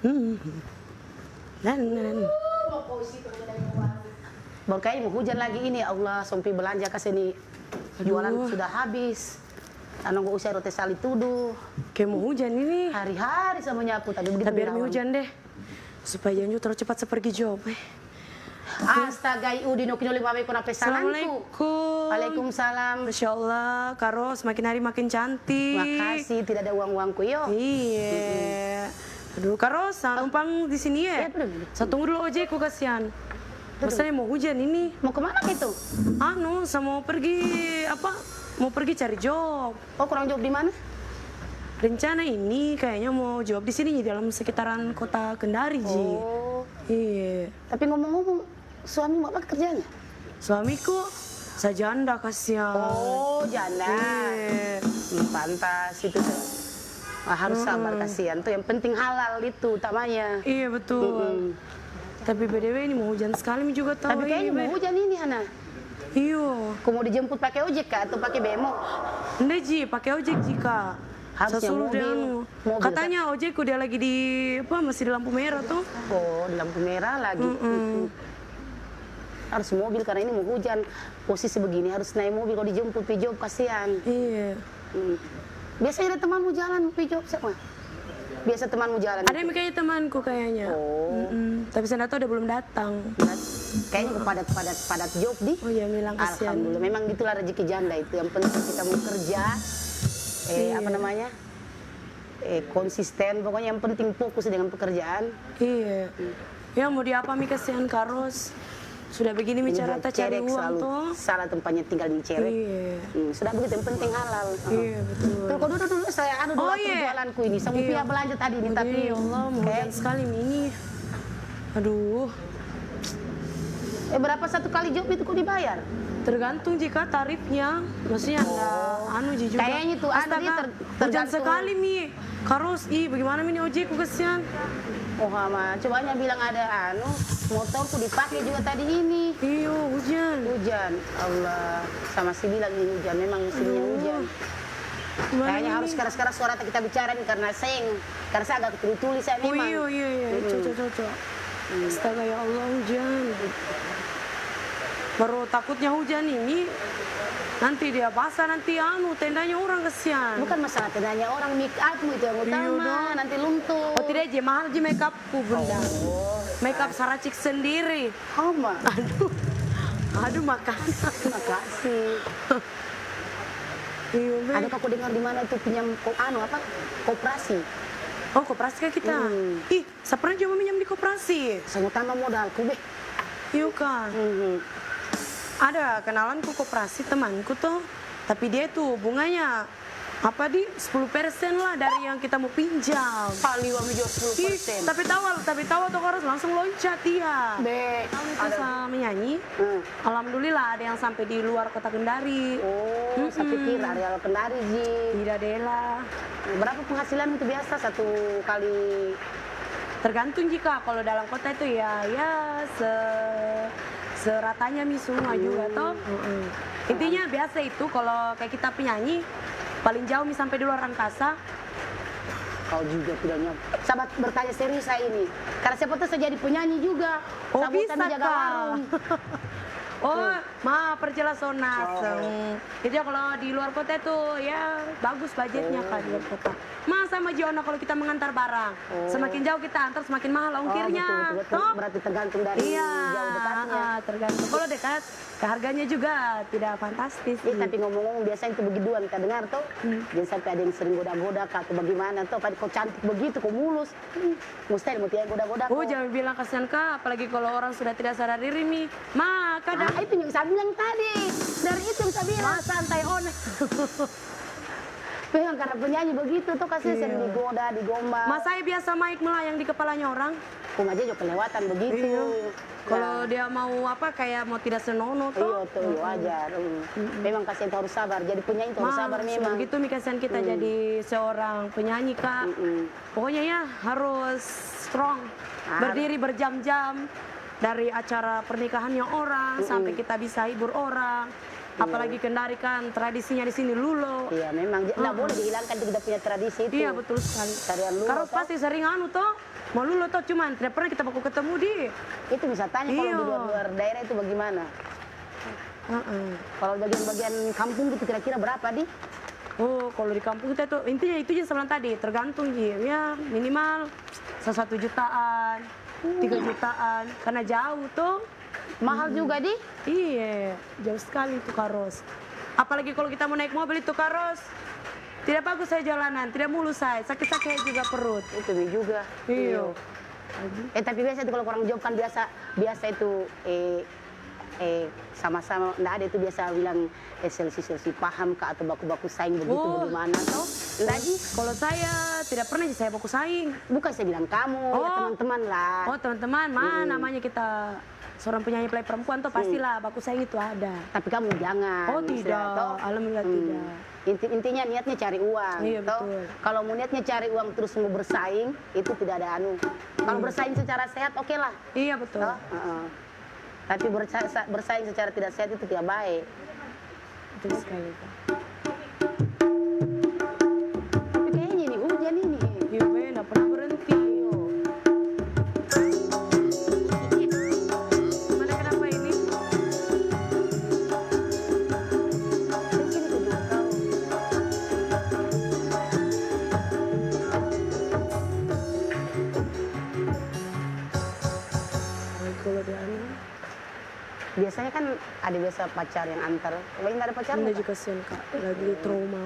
Hmm. Dan. Baru kayaknya mau hujan lagi ini, ya Allah, sompi belanja ke sini. Jualan sudah habis. Anu gak usah roti sali tuduh. Kayak mau hujan ini. Hari-hari sama nyapu tadi begitu. Tapi biar hujan deh. Supaya jangan terlalu cepat sepergi job. Astaga, Udin okin oleh mami kuna pesananku. Assalamualaikum. Waalaikumsalam. Masya Allah, Karo semakin hari makin cantik. Makasih, tidak ada uang-uangku yo. Iya. Aduh, Karo, numpang di sini ya. Saya tunggu dulu ojekku kasihan. Masanya mau hujan ini. Mau kemana itu? Anu, saya mau pergi apa? Mau pergi cari job. Oh, kurang job di mana? Rencana ini kayaknya mau job di sini di dalam sekitaran kota Kendari, Ji. Oh. Iya. Tapi ngomong-ngomong, suami mau apa kerjanya? Suamiku saya janda kasihan. Oh, janda. Iya. Pantas itu tuh. Harus sabar kasihan tuh. Yang penting halal itu utamanya. Iya betul. Tapi BDW ini mau hujan sekali juga tahu. Tapi kayaknya mau hujan ini, Hana. Iyo. Kau mau dijemput pakai ojek kah atau pakai bemo? Nggak, Ji, pakai ojek jika. Harusnya Saya suruh dia mobil. Katanya ojekku dia lagi di apa masih di lampu merah tuh. Oh, di lampu merah lagi. Harus mobil karena ini mau hujan. Posisi begini harus naik mobil kalau dijemput pi job kasihan. Iya. Biasanya ada temanmu jalan pi job sama? Biasa temanmu jalan. Ada yang kayaknya temanku kayaknya. Oh. Tapi saya nggak tahu dia belum datang. Kayaknya padat job di. Oh ya, bilang kasihan. Alhamdulillah, memang gitulah rezeki janda itu. Yang penting kita mau kerja, apa namanya, konsisten. Pokoknya yang penting fokus dengan pekerjaan. Iya. Ya mau diapa mi kasihan Karos. Sudah begini bicara cari uang tuh. Salah tempatnya tinggal di cerek. Iya. Sudah begitu yang penting halal. Iya betul. Tuh, kau dulu saya dulu jualanku ini. Sama Pia belanja tadi ini, tapi ya Allah mau hujan sekali ini. Aduh. Berapa satu kali job itu kok dibayar? Tergantung jika tarifnya, maksudnya ada juga. Kayaknya tuh hujan sekali mi. Karos, bagaimana mi ojekku kasihan. Oh ama, cobanya bilang ada motorku dipakai juga tadi ini. Iya hujan. Hujan, Allah, sama si bilang ini hujan, memang musimnya hujan. Kayaknya harus sekarang suara kita bicarain karena karena saya agak tulis saya memang. Oh iya, cocok. Astaga ya Allah hujan. Baru takutnya hujan ini nanti dia basah nanti tendanya orang kesian. Bukan masalah tendanya orang, make upmu itu yang utama, nanti luntur. Oh tidak, mahal aja make upku bunda. Make up saracik sendiri. Ama. Aduh makasih. Ada aku dengar di mana itu pinjam koperasi. Oh koperasi kan kita. Saya pernah coba minjam di koperasi. Saya mau tambah modalku be. Iya kan. Ada kenalanku koperasi temanku tuh, tapi dia tuh bunganya 10% lah dari yang kita mau pinjam. Kali wami jual 10%. Tapi tahu tuh harus langsung loncat dia. Be, bisa menyanyi. Alhamdulillah ada yang sampai di luar kota Kendari. Oh, saya pikir area Kendari Ji. Tidak Dela. Berapa penghasilan itu biasa satu kali? Tergantung jika kalau dalam kota itu ya seratanya semua juga toh. Intinya biasa itu kalau kayak kita penyanyi paling jauh sampai di luar angkasa. Kau juga tidak nyampe. Sahabat bertanya serius saya ini. Karena siapa tuh saya jadi penyanyi juga. Oh bisa menjaga warung. Oh, maaf perjelas Sonas. Itu ya kalau di luar kota itu ya bagus budgetnya kan di luar kota. Sama Jona kalau kita mengantar barang. Semakin jauh kita antar semakin mahal ongkirnya. Betul. Berarti tergantung dari jauh dekatnya. Tergantung. Kalau dekat, harganya juga tidak fantastis. Tapi ngomong-ngomong biasanya itu begituan kita dengar tuh. Jangan sampai ada yang sering goda-goda atau bagaimana tuh. Padahal kau cantik begitu, kau mulus. Mustahil mau tiap goda-goda. Oh jangan bilang kasihan Kak, apalagi kalau orang sudah tidak sadar diri nih. Kadang itu yang saya bilang tadi. Dari itu yang saya bilang. Santai Memang karena penyanyi begitu tuh kasih sering digoda, digombal. Saya biasa mic melayang di kepalanya orang. Kung aja juga kelewatan begitu. Kalau dia mau kayak mau tidak senonoh tuh. Iya tuh, wajar. Memang kasihan itu harus sabar. Jadi penyanyi itu harus sabar memang. Begitu kasihan kita jadi seorang penyanyi Kak. Pokoknya ya harus strong. Berdiri berjam-jam dari acara pernikahannya orang sampai kita bisa hibur orang. Apalagi Kendari kan tradisinya di sini lulo. Iya, memang nggak boleh dihilangkan itu kita punya tradisi itu. Iya betul sekali. Tarian lulo. Karos toh. pasti sering anu toh, mau lulo toh cuman tidak pernah kita baku ketemu di. Itu bisa tanya kalau Iya. di luar daerah itu bagaimana. Kalau bagian-bagian kampung itu kira-kira berapa di? Oh, kalau di kampung kita tuh intinya itu aja sebelum tadi tergantung ya minimal 1 jutaan, 3 jutaan karena jauh tuh. Mahal juga di? Iya, jauh sekali itu karos. Apalagi kalau kita mau naik mobil itu karos. Tidak bagus saya jalanan, tidak mulus saya, sakit-sakit juga perut. Itu juga. Iya. Tapi biasa itu kalau orang Job kan biasa itu sama-sama nggak ada itu biasa bilang selisih paham kak atau baku-baku saing begitu bagaimana toh? Lagi kalau saya tidak pernah saya baku saing. Bukan saya bilang kamu, ya teman-teman lah. Oh teman-teman, mana namanya kita seorang penyanyi play perempuan tuh pastilah baku saing itu ada. Tapi kamu jangan. Oh tidak, toh. alhamdulillah tidak. Intinya niatnya cari uang. Iya, toh. betul. Kalau mau niatnya cari uang terus mau bersaing, itu tidak ada anu. Kalau bersaing secara sehat oke lah. Iya betul. Toh? Tapi bersaing secara tidak sehat itu tidak baik. Betul sekali Pak. Tapi kayaknya ini hujan ini. Iya be, nggak pernah berhenti. Mana kenapa ini? Sini tuh juga kau. Kalau dia anu, Biasanya kan ada biasa pacar yang antar. Kemarin nggak ada pacar? ini nggak? juga kasihan kak, lagi trauma.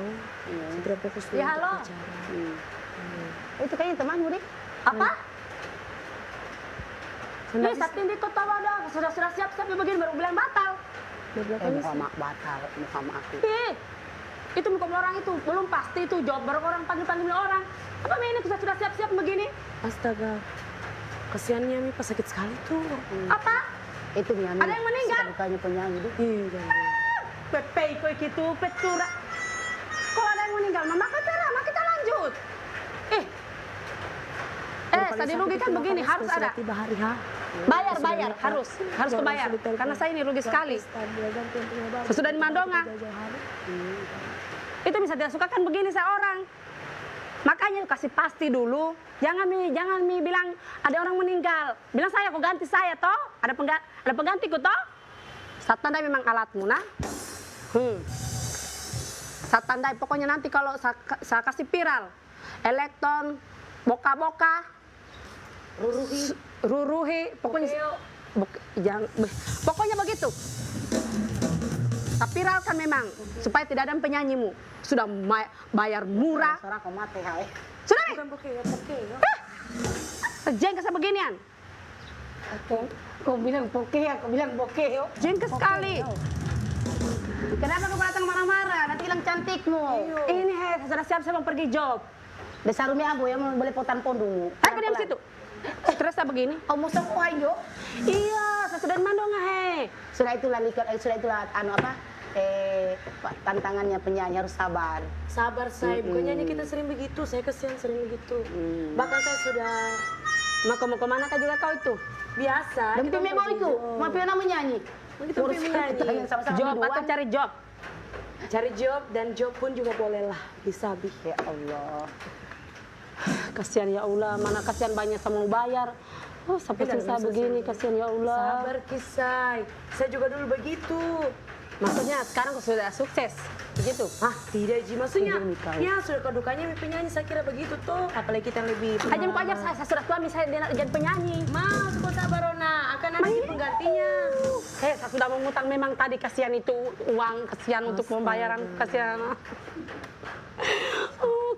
Tidak fokus dulu Ya, halo. untuk pacaran. Itu kayaknya temanmu deh. Apa? Nggak Ih, Sabtu ini kau tahu ada sudah siap-siap ya begini baru bilang batal. Di belakang Muka mak batal, muka mak aku. Ih, itu muka orang itu belum pasti itu job baru orang panggil orang. Apa ini sudah siap-siap begini? Astaga, kasihannya Mi pas sakit sekali tuh. Apa? Itu Miami. Ada yang meninggal? Bukannya penyanyi deh. Iya, jangan. Pepe kau gitu, pecura. Kalau ada yang meninggal, mama kita lanjut. Tadi rugi kan begini harus ada. Tiba hari H. Bayar harus kebayar karena saya ini rugi sekali. Sesudah di Mandonga. Itu bisa tidak suka kan begini seorang. Makanya kasih pasti dulu. Jangan mi bilang ada orang meninggal. Bilang saya kok ganti saya toh. Ada penggantiku toh. Saat tandai memang alatmu nah. Saat tandai pokoknya nanti kalau saya kasih viral. Elektron, boka-boka, ruruhi, pokoknya pokoknya begitu. Tapi viral kan memang supaya tidak ada penyanyimu. Sudah bayar murah. Sekarang kau mati hai. Sudah nih. Bukan pokoknya. Jengkel sebeginian. Kau bilang bokeh, aku bilang bokeh. Jengkel sekali. Kenapa kau datang marah-marah? Nanti hilang cantikmu. Ini sudah siap-siap mau pergi job. Dasar umi abu yang boleh potan pondungmu. Tapi diam situ. Stresnya begini. Kau mau sekolah jo? Iya, saya sudah di Mandonga Sudah itulah anu apa? Tantangannya penyanyi harus sabar. Sabar saya, bukannya kita sering begitu, saya kesian sering begitu. Bahkan saya sudah Mau kemana kah juga kau itu? biasa. Dan kita memang pergi itu, job. mau pernah menyanyi. Kita pergi menyanyi. Job atau cari job? Cari job dan job pun juga boleh lah, bisa bi. Ya Allah. Kasihan ya Allah, mana kasihan banyak sama mau bayar. Oh, sampai susah begini, kasihan ya Allah. Sabar kisah, saya juga dulu begitu. Maksudnya sekarang kau sudah sukses, begitu? Ah, tidak Ji, maksudnya Tidur nih kau. ya sudah kedukanya penyanyi saya kira begitu tuh. Apalagi kita lebih Aja muka aja saya sudah tua misalnya dia jadi penyanyi. Mas, kok sabar Rona, akan nanti penggantinya. Saya sudah mengutang memang tadi kasihan itu uang, kasihan untuk pembayaran, kasihan.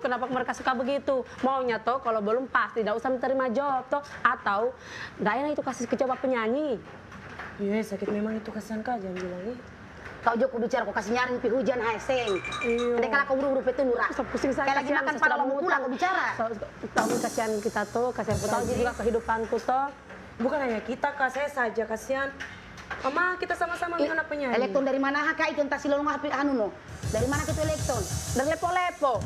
Kenapa mereka suka begitu? Maunya toh kalau belum pasti tidak usah menerima job toh, atau daerah itu kasih ke coba penyanyi. Iya, sakit memang itu kasihan kak, jangan bilang nih. Kau Joko bicara, kau kasih nyaring pi hujan hai seng. Ada kala kau buru-buru itu nurah. Pusing saya. Kayak lagi makan pada mau pulang kau bicara. Tahu kasihan kita tuh, kasihan tahu juga kehidupanku toh. Bukan hanya kita kak, saya saja kasihan. Mama, kita sama-sama anak penyanyi. Elektron dari mana kak itu entah silong HP anu no. Dari mana itu elektron? Dan lepo-lepo.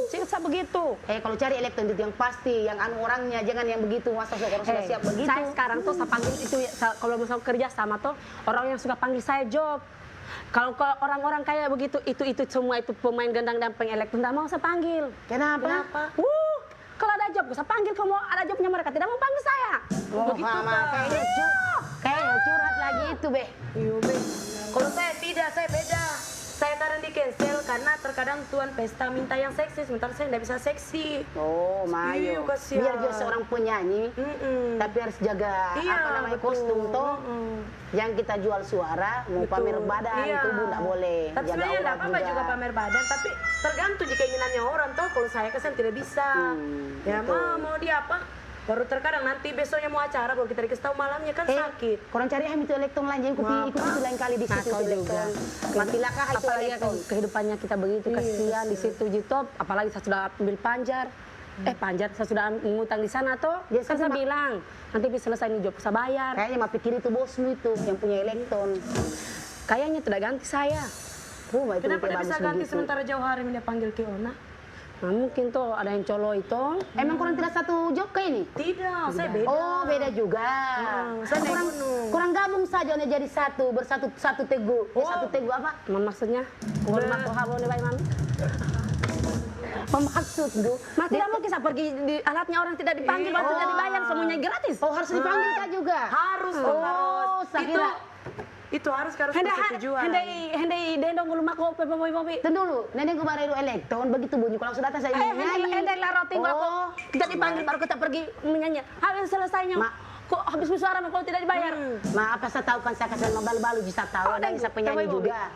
Siksa begitu. Kalau cari elektron itu yang pasti, yang anu orangnya, jangan yang begitu masa orang sudah siap begitu. Saya sekarang tuh saya panggil itu kalau mau kerja sama tuh orang yang suka panggil saya job. Kalau orang-orang kayak begitu, itu semua itu pemain gendang dan pengelektron tidak mau saya panggil. Kenapa? Kalau ada job, saya panggil. Kalau ada jobnya mereka tidak mau panggil saya. Oh, Begitu, mama, Pak. kayaknya curhat lagi itu, Be. Iya, Be. Kalau saya tidak, saya beda. Saya kadang di cancel karena terkadang tuan pesta minta yang seksi, sementara saya tidak bisa seksi. Oh, Iya, Mayo. kasihan. Biar juga seorang penyanyi, tapi harus jaga kostum toh. Yang kita jual suara, mau Betul. pamer badan, Iya. tubuh nggak boleh. Tapi Jaga sebenarnya tidak aurat apa-apa juga pamer badan, tapi tergantung jika keinginannya orang toh. Kalau saya kesan tidak bisa. Ya betul. mau dia apa? Baru terkadang nanti besoknya mau acara, kalau kita dikasih tahu malamnya kan sakit. Korang cari itu elektron lain, jangan ikut itu lain kali di situ kau itu juga. elektron. Matilah kah itu Apalagi elektron. kehidupannya kita begitu, kasihan di situ gitu. Apalagi saya sudah ambil panjar. Panjar saya sudah ngutang di sana toh. Ya, Kan saya sama. bilang, nanti bisa selesai nih job saya bayar. Kayaknya mah pikir itu bosmu itu yang punya elektron. Kayaknya tidak ganti saya. Rumah itu Kenapa kayak tidak bisa bagus ganti begitu. sementara jauh hari dia panggil ke Ona? Nah, mungkin tuh ada yang colo itu. Emang korang tidak satu job kayak ini? Tidak, saya beda. Oh, beda juga. saya naik kurang, gunung. kurang gabung saja nih jadi satu, satu teguh. Satu teguh apa? Maksudnya, hormat tuh nih baik mami. Maksud du. Mas tidak mungkin saya pergi di alatnya orang tidak dipanggil, baru tidak dibayar, semuanya gratis. Oh, harus dipanggil kah juga? Harus dong, harus. saya kira. Itu harus Hendak persetujuan. dendong rumah kopi kopi. Tunggu dulu, nenek gue baru elektron, begitu bunyi. Kalau sudah datang saya nyanyi. Hendak laroti Oh. tidak dipanggil, baru kita pergi menyanyi. Habis selesainya, kok habis suara kalau tidak dibayar. Ma, apa saya tahu kan saya kasih balu-balu bisa tahu. Ada yang saya penyanyi juga.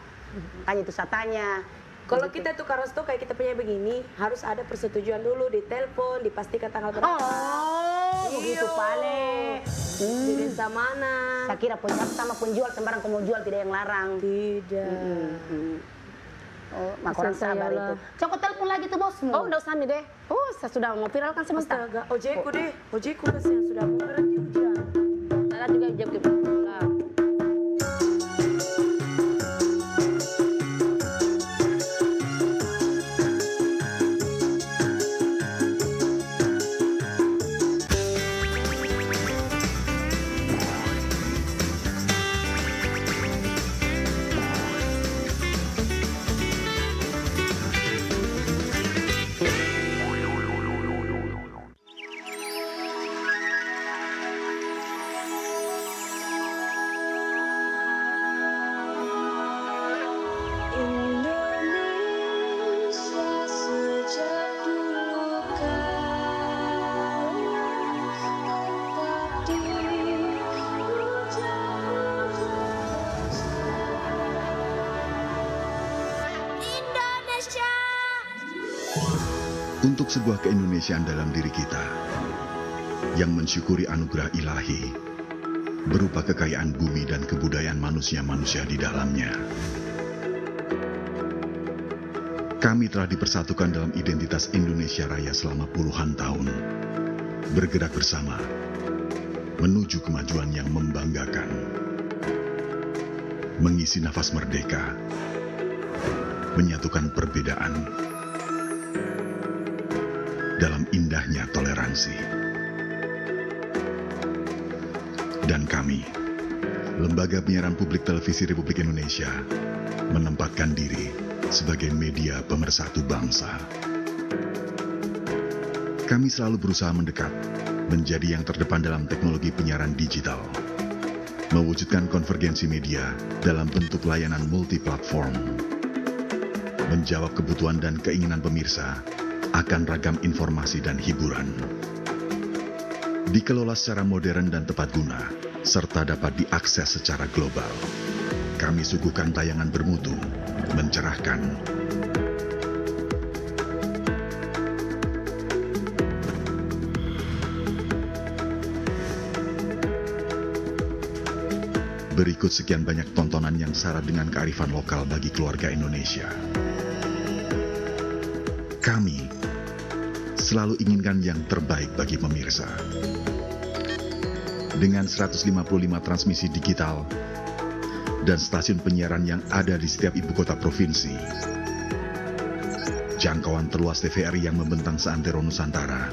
Hanya itu saya tanya. Kalau kita tuh karos tuh kayak kita punya begini, harus ada persetujuan dulu di telepon, dipastikan tanggal berapa. Oh, begitu pale. Di desa mana? Saya kira penjual sama penjual sembarang kamu jual tidak yang larang. Tidak. Oh, mak orang sabar ya itu. Coba telepon lagi tuh bosmu. Oh, udah usah nih deh. Oh, saya sudah mau viralkan sebentar. Astaga, ojekku deh, ojekku kasihan sudah mau berhenti hujan. Saya juga jam ke Indonesia sejak dulu kau tetap di Indonesia. Untuk sebuah keindonesiaan dalam diri kita yang mensyukuri anugerah ilahi berupa kekayaan bumi dan kebudayaan manusia-manusia di dalamnya. Kami telah dipersatukan dalam identitas Indonesia Raya selama puluhan tahun, bergerak bersama menuju kemajuan yang membanggakan, mengisi nafas merdeka, menyatukan perbedaan dalam indahnya toleransi. Dan kami, Lembaga Penyiaran Publik Televisi Republik Indonesia, menempatkan diri sebagai media pemersatu bangsa. Kami selalu berusaha mendekat, menjadi yang terdepan dalam teknologi penyiaran digital, mewujudkan konvergensi media dalam bentuk layanan multiplatform, menjawab kebutuhan dan keinginan pemirsa akan ragam informasi dan hiburan. Dikelola secara modern dan tepat guna, serta dapat diakses secara global. Kami suguhkan tayangan bermutu, mencerahkan, berikut sekian banyak tontonan yang syarat dengan kearifan lokal bagi keluarga Indonesia. Kami selalu inginkan yang terbaik bagi pemirsa. Dengan 155 transmisi digital dan stasiun penyiaran yang ada di setiap ibu kota provinsi, jangkauan terluas TVRI yang membentang seantero Nusantara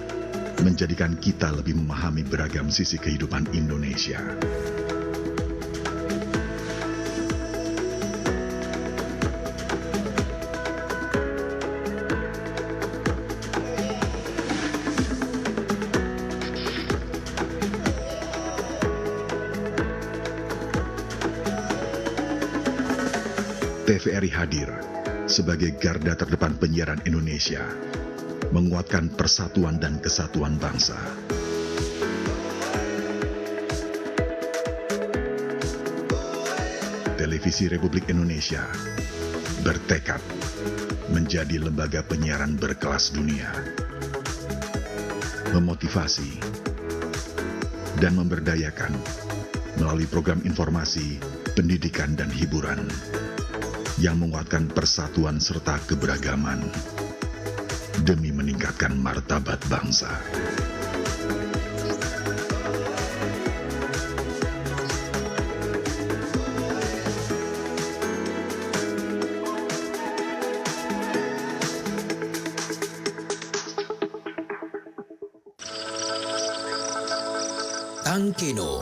menjadikan kita lebih memahami beragam sisi kehidupan Indonesia. TVRI hadir sebagai garda terdepan penyiaran Indonesia, menguatkan persatuan dan kesatuan bangsa. Televisi Republik Indonesia bertekad menjadi lembaga penyiaran berkelas dunia, memotivasi dan memberdayakan melalui program informasi, pendidikan, dan hiburan yang menguatkan persatuan serta keberagaman demi meningkatkan martabat bangsa. Tangkeno,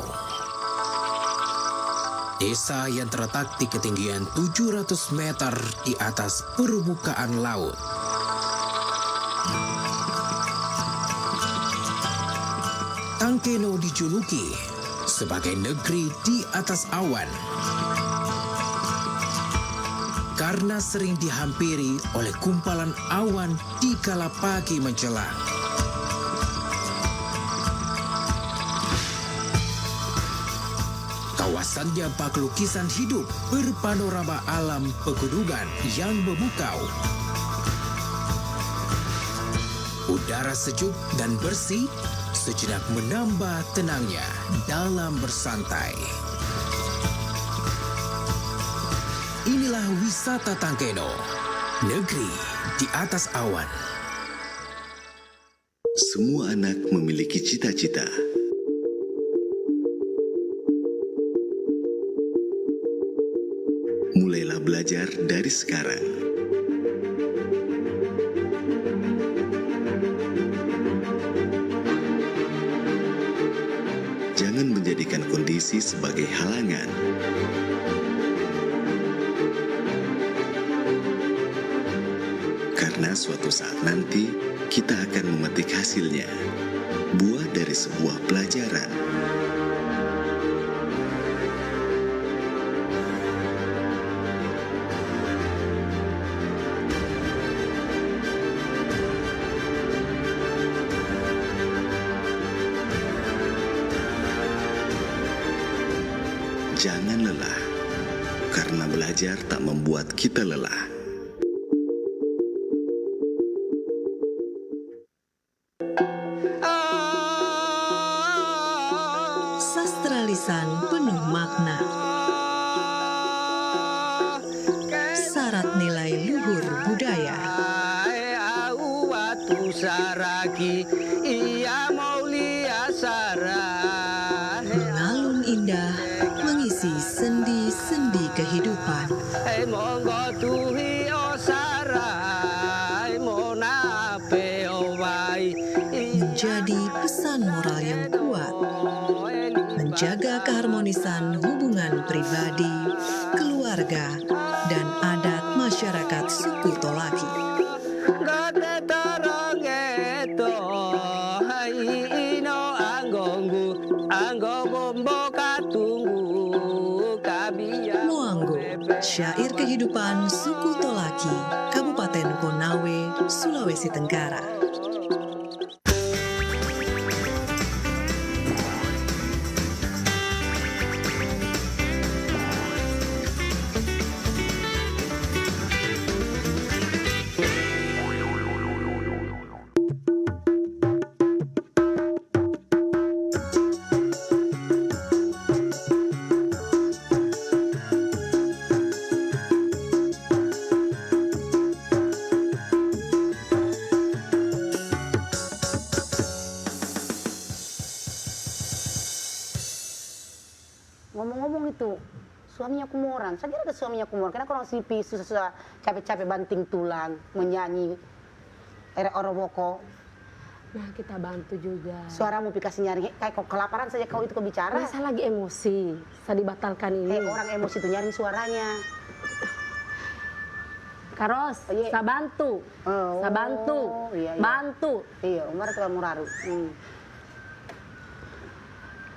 desa yang terletak di ketinggian 700 meter di atas permukaan laut. Tangkeno dijuluki sebagai negeri di atas awan karena sering dihampiri oleh kumpalan awan di kala pagi menjelang. Kawasannya bak lukisan hidup berpanorama alam pegunungan yang memukau. Udara sejuk dan bersih sejenak menambah tenangnya dalam bersantai. Inilah wisata Tangkeno, negeri di atas awan. Semua anak memiliki cita-cita. Mulailah belajar dari sekarang. Jangan menjadikan kondisi sebagai halangan. Karena suatu saat nanti kita akan memetik hasilnya, buah dari sebuah pelajaran. Jangan lelah, karena belajar tak membuat kita lelah. Sastra lisan penuh makna, syarat nilai luhur budaya. Mengalun indah, mengisi sendi-sendi kehidupan. Menjadi pesan moral yang kuat, menjaga keharmonisan hubungan pribadi, keluarga, dan adat masyarakat suku Tolaki. Moanggo, syair kehidupan suku Tolaki, Kabupaten Konawe, Sulawesi Tenggara. Ngomong-ngomong itu, suaminya kumoran. Saya kira ada suaminya kumoran. Karena orang sipi susah capek-capek banting tulang, menyanyi oroboko. Nah, kita bantu juga. Suaramu pikasi nyaring, kayak kau kelaparan saja kau itu kau bicara. Saya lagi emosi, saya dibatalkan ini. Orang emosi itu nyaring suaranya. Karos, Oh, iya. saya bantu. Saya bantu. Iya, iya. Bantu. Iya, umar itu muraru.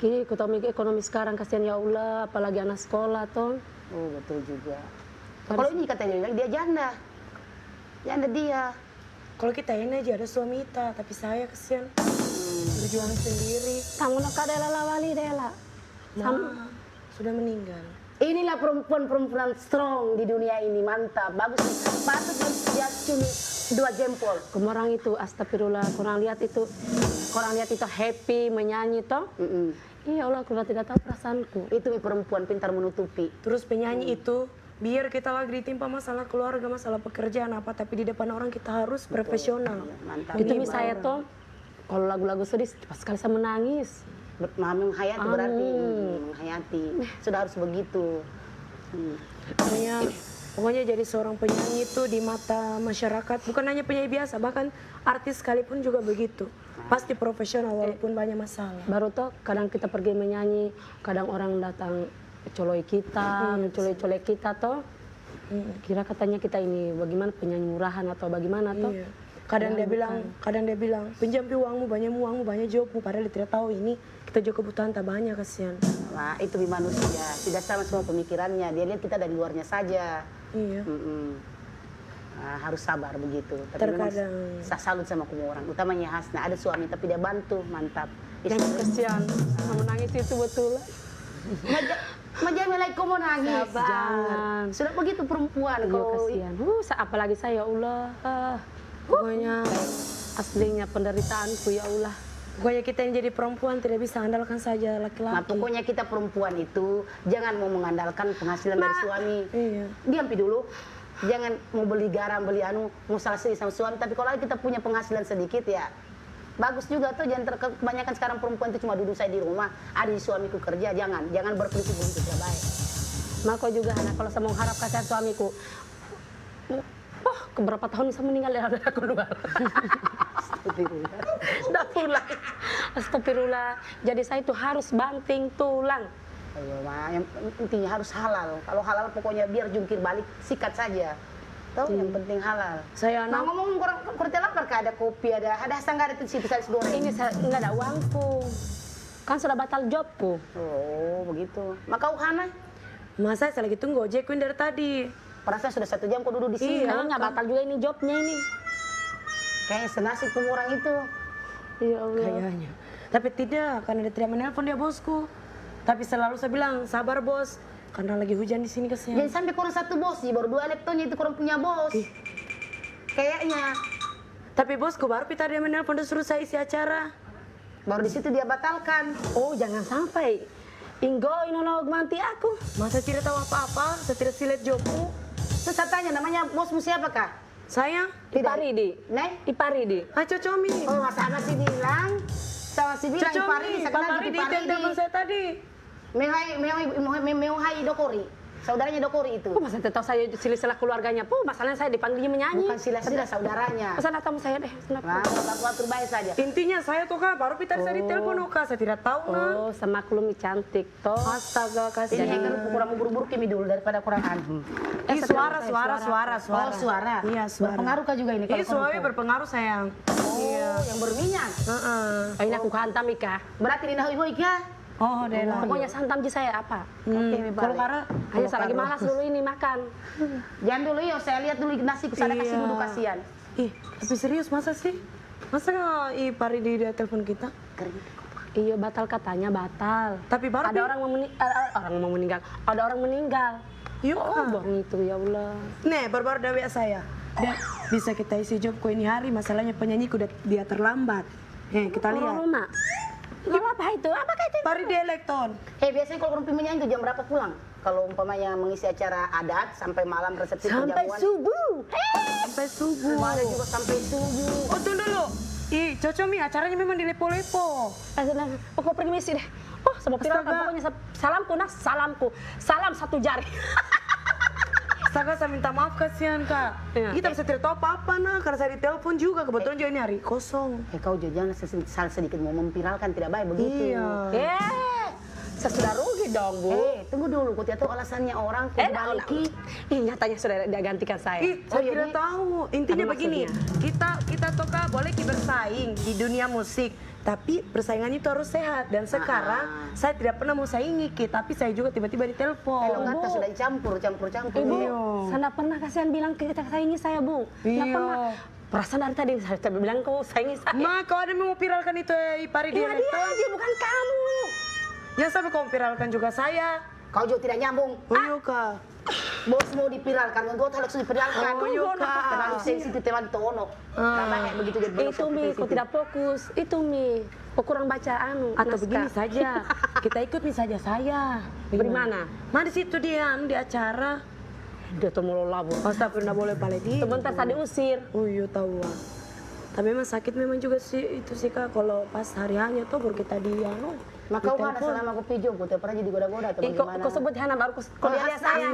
Ki, aku tahu ekonomi sekarang kasihan ya Allah, apalagi anak sekolah toh. Oh, betul juga. Kalau ini kata dia bilang dia janda. Janda dia. Kalau kita ini aja ada suami kita, tapi saya kesian. Berjuang sendiri. Kamu nak Dela lawali Dela. Ma, sudah meninggal. Inilah perempuan-perempuan strong di dunia ini, mantap, bagus. Patut dia cumi 2 jempol. Kemarin itu astagfirullah, kurang lihat itu happy menyanyi toh. Iya Allah, aku tidak tahu perasaanku. Itu perempuan pintar menutupi. Terus penyanyi itu, biar kita lagi ditimpa masalah keluarga, masalah pekerjaan apa, tapi di depan orang kita harus profesional. Mantap. Itu misalnya toh, kalau lagu-lagu sedih pas sekali saya menangis. Menghayati berarti, menghayati. Sudah harus begitu. Pokoknya jadi seorang penyanyi itu di mata masyarakat, bukan hanya penyanyi biasa, bahkan artis sekalipun juga begitu. Pasti profesional walaupun banyak masalah. Baru toh kadang kita pergi menyanyi, kadang orang datang coloi kita, mencolek-colek kita toh. Kira katanya kita ini bagaimana penyanyi murahan atau bagaimana toh. Iya. Kadang dia bilang, pinjam uangmu, banyak jobmu, padahal dia tidak tahu ini kita juga kebutuhan tak banyak, kasihan. Nah, itu di manusia, tidak sama semua pemikirannya. Dia lihat kita dari luarnya saja. Iya. Nah, harus sabar begitu. Tapi Terkadang saya salut sama kamu orang, utamanya Hasna. Ada suami tapi dia bantu, mantap. Yang kesian, kamu nangis itu betul. Majalah kamu nangis. Jangan. Sudah begitu perempuan. Iya Kalau kasihan. Apalagi saya ya Allah. Pokoknya Aslinya penderitaanku ya Allah. pokoknya kita yang jadi perempuan tidak bisa andalkan saja Nah, laki-laki. pokoknya kita perempuan itu jangan mau mengandalkan penghasilan dari suami. Iya. Diam dulu. Jangan mau beli garam, beli mau selesai sama suami. Tapi kalau kita punya penghasilan sedikit ya bagus juga tuh. Jangan kebanyakan sekarang perempuan itu cuma duduk saya di rumah, ada suamiku kerja. Jangan berprinsip begitu, tidak baik. Maka juga anak kalau saya mengharap kasihan suamiku. Keberapa tahun saya meninggal ya udah keluar. Sudah pulang. Astagfirullah. Jadi saya itu harus banting tulang. Ayo, yang intinya harus halal. Kalau halal pokoknya biar jungkir balik, sikat saja. Tahu yang penting halal. Saya Nah, anak ngomong kurang lapar kah? Ada kopi, ada sanggara itu situ saya goreng. Ini saya nggak ada uangku. Kan sudah batal jobku. Oh, begitu. Maka Hana, masa saya lagi tunggu ojek Queen dari tadi. perasaan sudah 1 jam kok duduk di sini. Kalau nggak batal juga ini jobnya ini. Kayaknya senasib kamu orang itu. Ya Allah. Kayaknya. Tapi tidak, karena dia tidak menelpon dia bosku. Tapi selalu saya bilang, sabar bos. Karena lagi hujan di sini kasihan. Jangan sampai kurang 1 bos, baru 2 laptopnya itu kurang punya bos. Kayaknya. Tapi bosku baru Pita dia menelpon dia suruh saya isi acara. Baru di situ dia batalkan. Oh jangan sampai. Inggo inolog manti aku. Masa tidak tahu apa-apa, saya tidak silet jobku. Terus saya tanya, namanya bosmu siapa kak? Saya, Iparidi. Nih? Iparidi. Cocomi. Oh, sama si bilang. Sama si bilang, Ipari, saya kenal Papari di di Ipari. telepon saya tadi. Mewahai Dokori. Saudaranya Dokori itu. Masa tahu saya silsilah keluarganya. Masalahnya saya dipanggilnya menyanyi. Bukan sila-sila saudaranya. Pesan datang saya deh. Nah, aku atur baik saja. Intinya saya tuh kak, baru Pita saya ditelepon kak, saya tidak tahu nak. Oh, sama Klumi cantik toh. Astaga Ini kasihan. yang kan kurang buru-buru kimi dulu daripada kurang anu. Suara. Oh, suara. Iya, suara. Berpengaruh kah juga ini? Ini suami berpengaruh sayang. Oh, yang berminyak. Ini aku hantam Ika. Berarti di nahu ibu Ika. Oh, Dela. Pokoknya santam ji saya apa? Kalau karena Hanya saya lagi malas dulu ini makan. Jangan dulu yuk, saya lihat dulu nasi kusana kasih duduk kasihan. Tapi serius masa sih? Masa nggak Ipari di telepon kita? Iya batal katanya batal. Tapi baru Ada orang mau meninggal. Ada orang meninggal. Yuk, Bohong itu ya Allah. nih baru-baru ada WA saya. Dia bisa kita isi jobku ini hari, masalahnya penyanyiku dia terlambat. Kita lihat. Mak. Apa itu? Apakah itu? Pari di Elekton. Biasanya kalau orang menyanyi itu jam berapa pulang? Kalau umpamanya mengisi acara adat sampai malam resepsi Sampai penjamuan. subuh. Sampai subuh. Ada juga sampai subuh. Oh, tunggu dulu. Cocomi, acaranya memang di Lepo-Lepo. Aku pergi misi deh. Oh, sama viral kan pokoknya salamku nak, salamku. Salam 1 jari. Astaga, saya minta maaf kasihan kak. Kita bisa tidak tahu apa-apa nah, karena saya ditelepon juga. Kebetulan juga ini hari kosong. Kau jangan salah sedikit mau memviralkan, tidak baik begitu. Iya. Saya sudah rugi dong, Bu. Tunggu dulu, kau tidak tahu alasannya orang kau baliki. Nyatanya sudah dia gantikan saya. Saya tidak tahu. Intinya Apa begini, kita toka boleh bersaing di dunia musik. tapi persaingannya itu harus sehat. Dan sekarang saya tidak pernah mau saingi Ki, tapi saya juga tiba-tiba ditelepon. Kalau kata sudah campur. Ibu, saya nggak pernah kasihan bilang kita saingi saya, Bu. Nggak Iya. pernah. Perasaan dari tadi saya bilang kau saingi saya. Ma, kau ada mau viralkan itu Ipari di Iya dia Elekton? aja, bukan kamu. Ya sampai kau viralkan juga saya. Kau juga tidak nyambung. Oh iya Kak. Bos mau dipiralkan, gue harus dipiralkan. Oh, iya, Kak. Terlalu sensitif teman tono. Karena kayak begitu jadi belok Itu Mi, kau tidak fokus. Itu Mi, kau kurang baca Atau naskah. begini saja, kita ikut nih saja saya. Dari mana? Ma di situ dia di acara. Dia tuh mulu labu. Astagfirullah boleh pale dia. Sebentar saya diusir. Oh iya tahu. Tapi memang sakit memang juga sih itu sih Kak, kalau pas hari hanya tuh baru kita dia no. Maka kau kan selama aku pijo, gue pernah jadi goda-goda atau Kau bagaimana? sebut Hana baru kau lihat saya.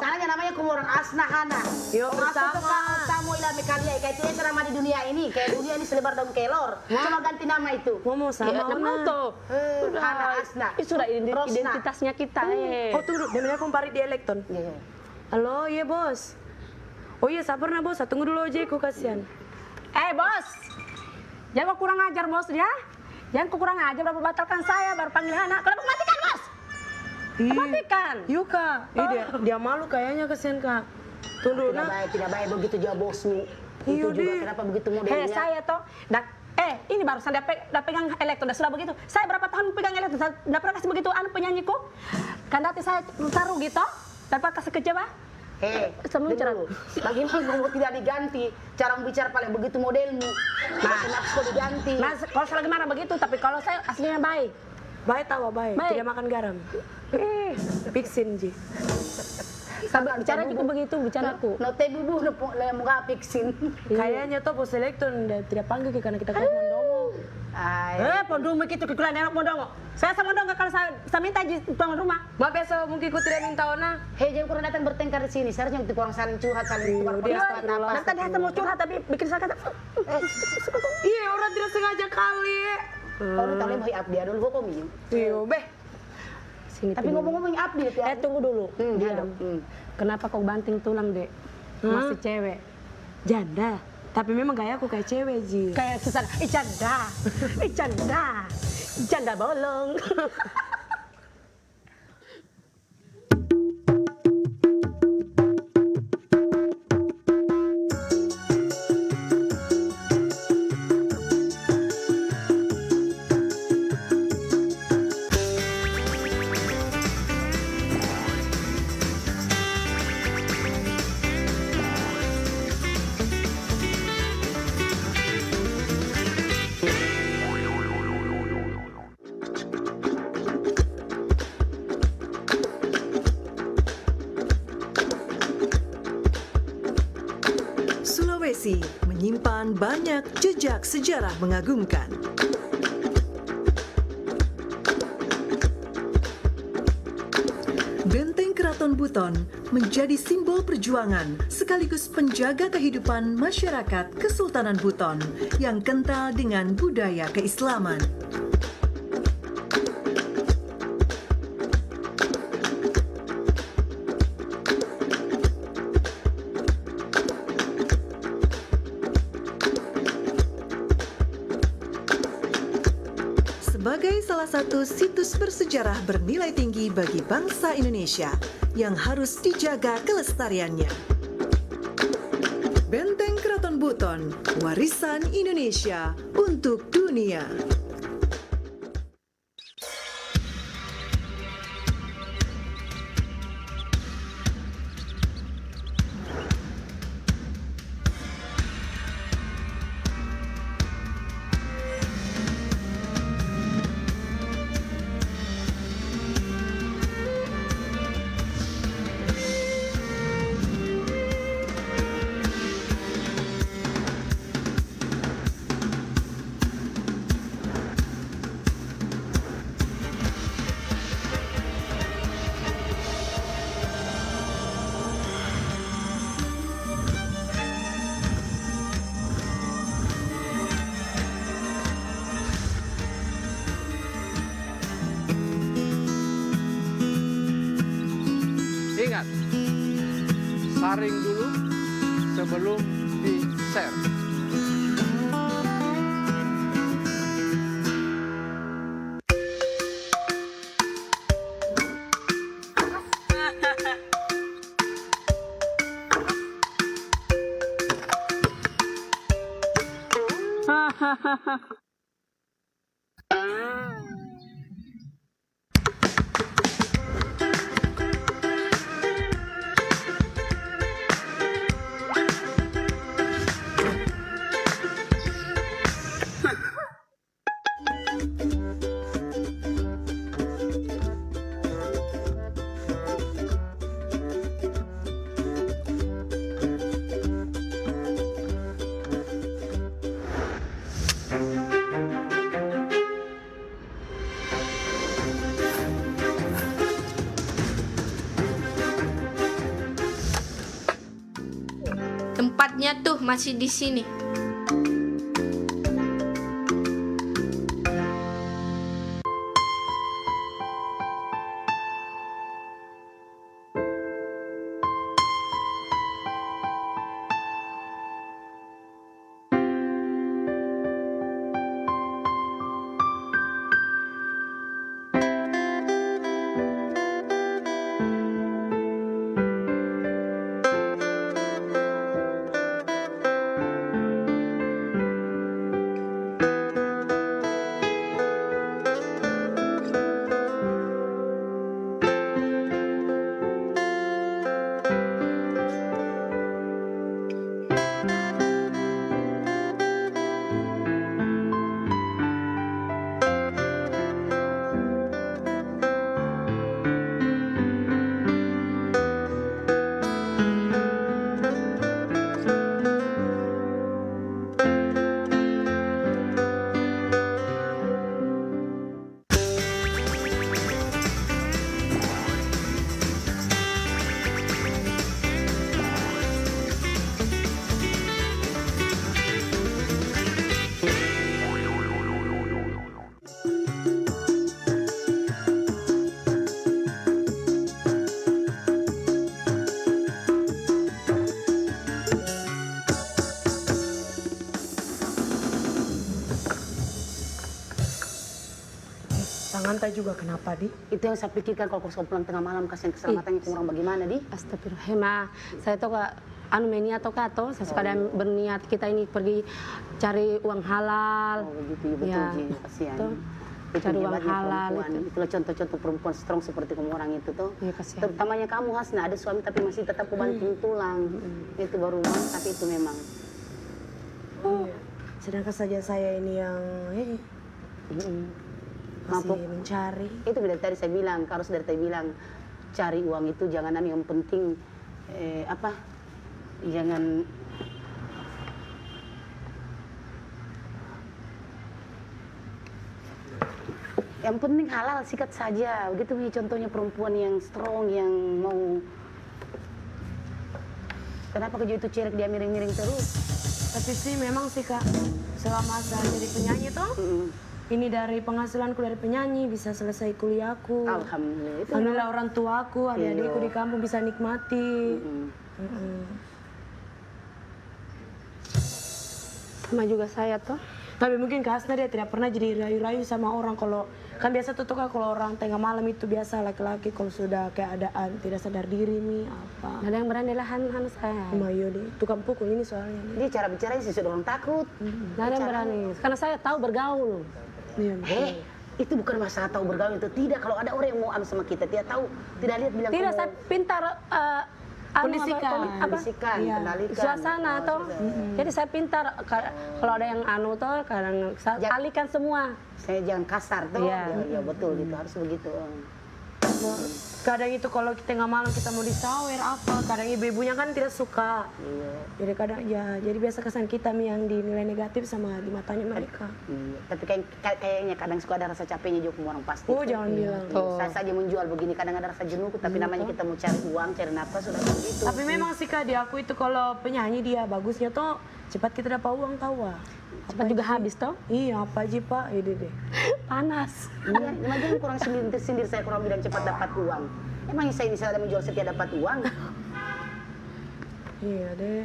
Salahnya namanya kamu orang Asna Hana. Yo, Masuk bersama. ke kamu ilami kalian, kayak itu yang selama di dunia ini, kayak dunia ini selebar daun kelor. Cuma ganti nama itu. Ngomong sama Ya, nama Ona. tuh. Hana Asna. Itu sudah Rosna. identitasnya kita. Oh tunggu, dia kumpari di Elekton. Iya, iya. Halo, iya bos. Oh iya sabar nah bos, tunggu dulu aja aku kasihan. Bos, jangan kau kurang ajar bos ya. Jangan kau kurang ajar, baru batalkan saya, baru panggil Hana. Kalau matikan bos, matikan. Yuk Kak, dia malu kayaknya kasihan Kak. Tunggu nah. Tidak baik begitu juga bosmu. Iya, Itu juga Di. kenapa begitu modelnya. Saya toh, ini barusan dia pegang elektron, sudah begitu. Saya berapa tahun pegang elektron, tidak pernah kasih begitu penyanyiku. Kan nanti saya taruh gitu, dapat kasih kecewa. Semua cerah. Bagaimana kamu tidak diganti? Cara bicara paling begitu modelmu. Nah, kenapa kau diganti? Mas, kalau saya lagi marah begitu, tapi kalau saya aslinya baik. Baik tahu baik, Baik. tidak makan garam. Pixin Ji. Bicara juga begitu, bicaraku. No te bubu no muka fixin. Kayaknya tuh bos Elekton tidak panggil karena kita kan mondongo. Pondong begitu kekurangan enak pondong. Saya sama dong kalau saya minta tuan rumah. Ma biasa mungkin ku tidak minta Ona. Hei, jangan kurang datang bertengkar di sini. Seharusnya untuk orang saling curhat, saling tukar pendapat apa. Dan tadi saya mau curhat tapi bikin saya kata. Iya orang tidak sengaja kali. Kau udah tahu mau abdi dulu kok mi. Iya beh. Tapi ngomong-ngomong abdi itu. Tunggu dulu. Diam. Kenapa kau banting tulang, Dek? Masih cewek. Janda. Tapi memang gaya aku kayak cewek Ji. Kayak susah. Janda bolong. Sulawesi menyimpan banyak jejak sejarah mengagumkan. Benteng Keraton Buton menjadi simbol perjuangan sekaligus penjaga kehidupan masyarakat Kesultanan Buton yang kental dengan budaya keislaman. Sebagai salah satu situs bersejarah bernilai tinggi bagi bangsa Indonesia yang harus dijaga kelestariannya. Benteng Keraton Buton, warisan Indonesia untuk dunia. Ingat, saring dulu sebelum di-share. Tempatnya tuh masih di sini. Santai juga kenapa, Di? Itu yang saya pikirkan kalau kau pulang tengah malam kasihan keselamatannya kurang bagaimana, Di? Astagfirullah, saya tuh meniat atau saya suka ada berniat kita ini pergi cari uang halal. Oh begitu, ya, betul, Ya, Ji, kasihan. tuh, Itu cari uang hebatnya halal perempuan. itu. Itulah contoh-contoh perempuan strong seperti kamu orang itu tuh. Iya, kasihan. Terutamanya kamu, Hasna, ada suami tapi masih tetap banting tulang. Itu baru mantap itu memang. Iya. Sedangkan saja saya ini yang masih Mampu. mencari. Itu dari tadi saya bilang, harus dari tadi bilang cari uang itu jangan yang penting jangan yang penting halal sikat saja. Begitu nih contohnya perempuan yang strong yang mau. Kenapa keju itu cerek dia miring-miring terus? Tapi sih memang sih Kak, selama saya jadi penyanyi tuh, ini dari penghasilanku dari penyanyi bisa selesai kuliahku. Alhamdulillah. Itu Alhamdulillah orang tuaku, adik-adikku Iya. di kampung bisa nikmati. Sama juga saya tuh. Tapi mungkin Kak Hasna dia tidak pernah jadi rayu-rayu sama orang kalau kan biasa tuh Kak kalau orang tengah malam itu biasa laki-laki kalau sudah keadaan tidak sadar diri nih apa. Nggak ada yang berani lah han saya. Sama yo di tukang pukul ini soalnya. dia cara bicaranya sih sudah orang takut. Nggak ada yang berani. Karena saya tahu bergaul. Iya. Itu bukan masalah tahu bergaul itu tidak. Kalau ada orang yang mau sama kita, dia tahu tidak lihat bilang Tidak, kamu saya pintar kondisikan, Iya. kendalikan. suasana toh. Jadi saya pintar kalau ada yang toh kadang saya alihkan semua. Saya jangan kasar tuh. Iya. Ya, betul gitu, harus begitu. Kadang itu kalau kita tengah malam kita mau disawer apa, kadang ibu-ibunya kan tidak suka. Iya. Jadi kadang ya, jadi biasa kesan kita yang dinilai negatif sama di matanya mereka. Iya. Tapi kayaknya kadang suka ada rasa capeknya juga orang pasti. Oh jangan bilang. Saya saja menjual begini, kadang ada rasa jenuh, tapi namanya kita mau cari uang, cari nafkah sudah begitu. Tapi memang sih Kak, di aku itu kalau penyanyi dia bagusnya tuh cepat kita dapat uang tahu ah. Cepat juga habis toh. Iya apa aja Pak, ini deh. Panas. Iya, imagine kurang sindir saya kurang bilang cepat dapat uang. Emang saya bisa ada menjual setiap dapat uang? Iya deh.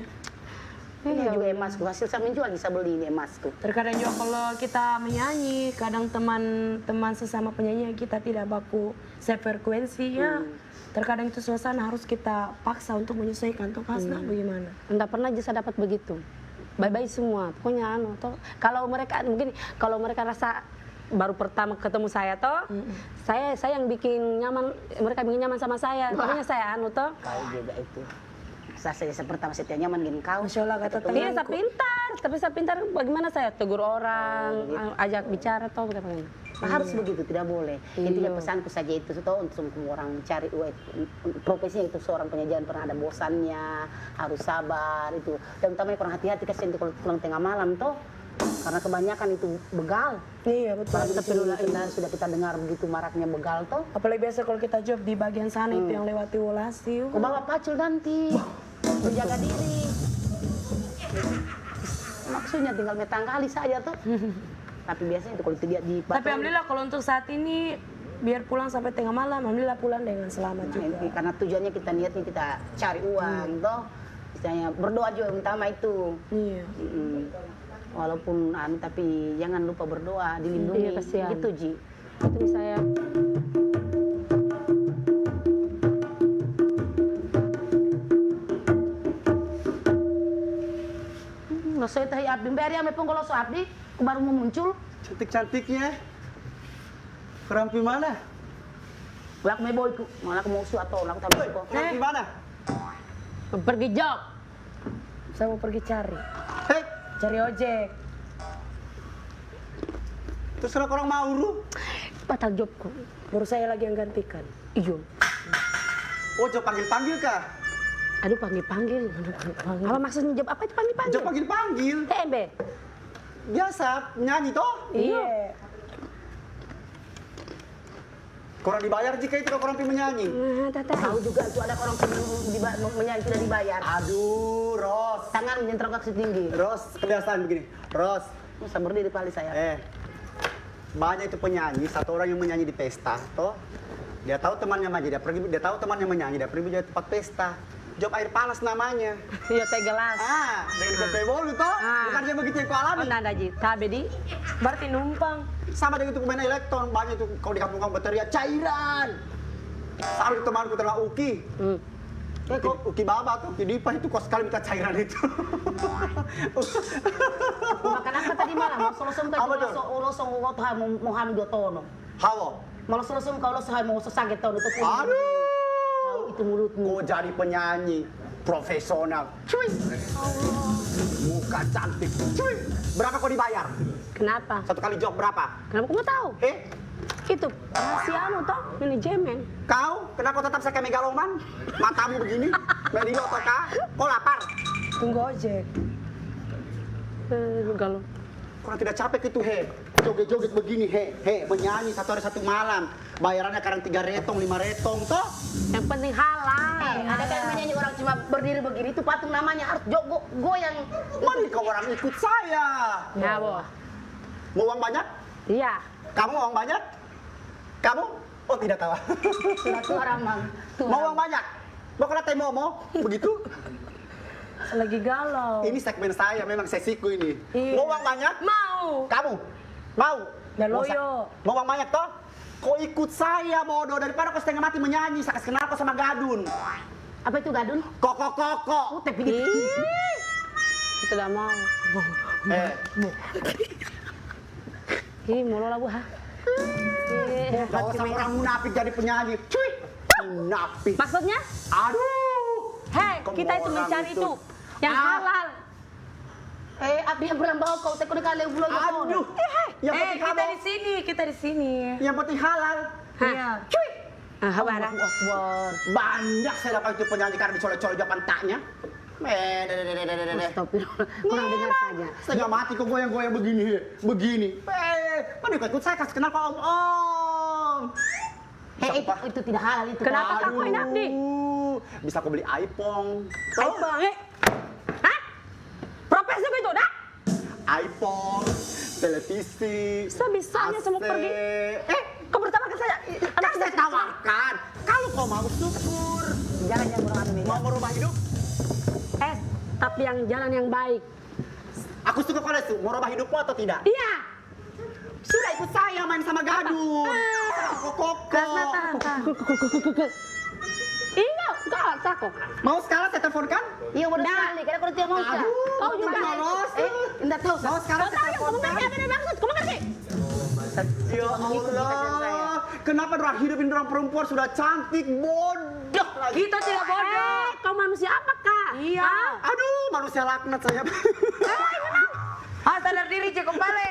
Ini juga emasku, hasil saya menjual bisa beli ini emasku. Terkadang juga kalau kita menyanyi, kadang teman-teman sesama penyanyi yang kita tidak baku sefrekuensi ya. Terkadang itu suasana harus kita paksa untuk menyesuaikan. Tuh Hasna bagaimana? Enggak pernah bisa dapat begitu. Bye-bye semua. Pokoknya toh kalau mereka rasa baru pertama ketemu saya toh, saya yang bikin nyaman, mereka bikin nyaman sama saya. Pokoknya saya toh. Kau juga itu. Saya pertama setia nyaman gini kau. Masya Allah kata Iya, temanku. saya pintar. Bagaimana saya tegur orang, ajak bicara toh bagaimana? Harus begitu, tidak boleh. Intinya pesanku saja itu, toh untuk semua orang cari profesinya itu seorang penyajian pernah ada bosannya, harus sabar itu. Dan utamanya kurang hati-hati kasihan kalau pulang tengah malam toh. Karena kebanyakan itu begal. Iya betul. Apalagi sudah kita dengar begitu maraknya begal toh. Apalagi biasa kalau kita job di bagian sana itu yang lewati Wolasi. Kau bawa pacul nanti, menjaga diri. Maksudnya tinggal metanggali saja tuh. Tapi biasanya itu kalau tidak di. Tapi alhamdulillah kalau untuk saat ini biar pulang sampai tengah malam, alhamdulillah pulang dengan selamat juga. Karena tujuannya kita niatnya kita cari uang toh. Misalnya berdoa juga yang utama itu. Iya. Walaupun tapi jangan lupa berdoa, dilindungi. Iya, kasihan. Gitu Ji. Itu saya. Loso itu abdi beri ame penggoloso abdi baru mau muncul. Cantik-cantiknya. Kerampi mana? Lak me boyku, malah aku mau usu atau lak tahu kok. Kerampi mana? Pergi jog. Saya mau pergi cari. Hei, Cari ojek. terus kalau orang mau lu? Batal jobku. Baru saya lagi yang gantikan. Iyo. Oh, job panggil-panggil kah? Aduh panggil-panggil. Apa maksudnya job apa itu panggil-panggil? Job panggil-panggil. TMB. Biasa, nyanyi toh? Iya. Kurang dibayar jika itu kalau orang pergi menyanyi. Tahu juga itu ada orang menyanyi tidak dibayar. Aduh, Ros. Tangan menyentrok kaki tinggi. Ros, kebiasaan begini. Ros, Masa berdiri pali saya. banyak itu penyanyi, satu orang yang menyanyi di pesta, toh. Dia tahu temannya menyanyi, dia tahu temannya menyanyi, dia pergi di tempat pesta. Job air panas namanya. Iya teh gelas. Dengan kopi bolu toh. Bukan dia begitu yang kau alami. Oh nanda ji, tabe di. Berarti numpang. Sama dengan itu pemain elektron, banyak itu kalau di kampung kamu berteriak cairan. Sama temanku tengah Uki. Kok Uki Baba tuh, Uki Dipa itu kok sekali minta cairan itu. Makan apa tadi malam? Mau solo tadi ulo song waktu mau hamil 2 tahun. Hawo. Malah solo kalau mau sakit tahun itu. Aduh. Itu mulutmu. Kau jadi penyanyi profesional. Cuy. Muka cantik. Cuy. Berapa kau dibayar? Kenapa? Satu kali job berapa? Kenapa kamu tahu? Itu rahasia toh manajemen. Kau, kenapa kau tetap saya kayak megaloman? Matamu begini, melilo atau kah? Kau lapar? Tunggu ojek. Galau. Kurang tidak capek itu, joget-joget begini, menyanyi satu hari satu malam. Bayarannya kadang 3 retong, 5 retong, toh? Yang penting halal. Ada kan menyanyi orang cuma berdiri begini itu patung namanya harus goyang. Mana kau orang ikut saya? Ya, boh. Mau uang banyak? Iya. Kamu mau uang banyak? Kamu? Oh tidak tahu. Itu orang mang. Mau uang banyak? Mau kena mau? Begitu? Lagi galau. Ini segmen saya, memang sesiku ini. Iya. Mau uang banyak? Mau. Kamu? Mau? Dan loyo. Mau uang banyak toh? Kau ikut saya bodoh, daripada kau setengah mati menyanyi, saya kasih kenal kau sama Gadun. Apa itu Gadun? Koko. Tapi Tidak mau. Ih, mulu lah bu ha. Kau sama orang munafik jadi penyanyi. Cuy, munafik. Maksudnya? Aduh. Hei, kita itu mencari itu yang halal. Abdi yang pernah bawa kau tekun kali bulan itu. Aduh. Yang penting Kita halal. di sini, kita di sini. Yang penting halal. Iya. Cuy. Habara. Akbar. Banyak saya dapat itu penyanyi karena dicolek-colek japan taknya. Astagfirullah. Kurang dengar saja. Setengah mati kok goyang-goyang begini. Mana ikut saya kasih kenal kau om. Itu tidak halal itu. Kenapa kamu ini Abdi? Bisa aku beli iPhone. iPhone, hah? Profesor itu dah? iPhone, televisi. Sebisanya semua pergi. Kau bertawarkan saya. Kan saya tawarkan. Kalau kau mau syukur. Jangan Mau merubah hidup? Tapi yang jalan yang baik. Aku suka kau itu. Mau merubah hidupmu atau tidak? Iya. Sudah ikut saya main sama Gadun. Koko. Iya, Galak kok. Mau sekarang saya teleponkan? Iya bodoh sekali, karena kalau tidak mau Kak. Kau juga. Maros. Enggak tahu. Mau sekarang saya Kamu teleponkan? ngerti apa yang maksud? Kamu ngerti? Ya Allah, kenapa orang hidup ini orang perempuan sudah cantik, bodoh lagi. Kita tidak bodoh. Kau manusia apa, Kak? Iya. Aduh, manusia laknat saya. Sadar diri cek kembali.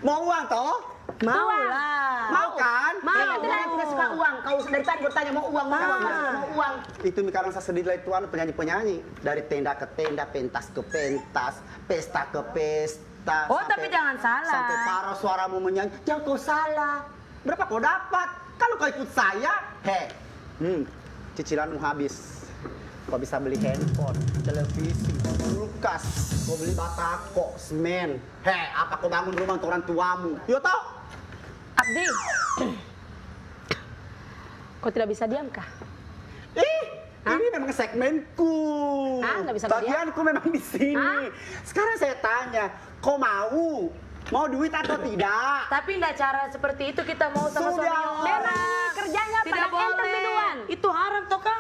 Mau uang toh? Mau lah. Mau kan? Saya tidak suka uang. Kau dari tadi bertanya mau uang, mau uang. Itu sekarang saya sedih lah itu penyanyi-penyanyi. Dari tenda ke tenda, pentas ke pentas, pesta ke pesta. Oh, tapi jangan salah. Sampai parah suaramu menyanyi. Jangan kau salah. Berapa kau dapat? Kalau kau ikut saya, cicilanmu habis. Kau bisa beli handphone, televisi, kulkas, kau beli batako, semen. Apa kau bangun rumah untuk orang tuamu? Yo toh? Abdi. Kau tidak bisa diam kah? Ini memang segmenku. Nggak bisa diam. Bagianku memang di sini. Sekarang saya tanya, kau mau? Mau duit atau tidak? Tapi enggak cara seperti itu kita mau sama Sudah. suami orang. Memang kerjanya Tidak pada enteng boleh. biduan. Itu haram toh Kak?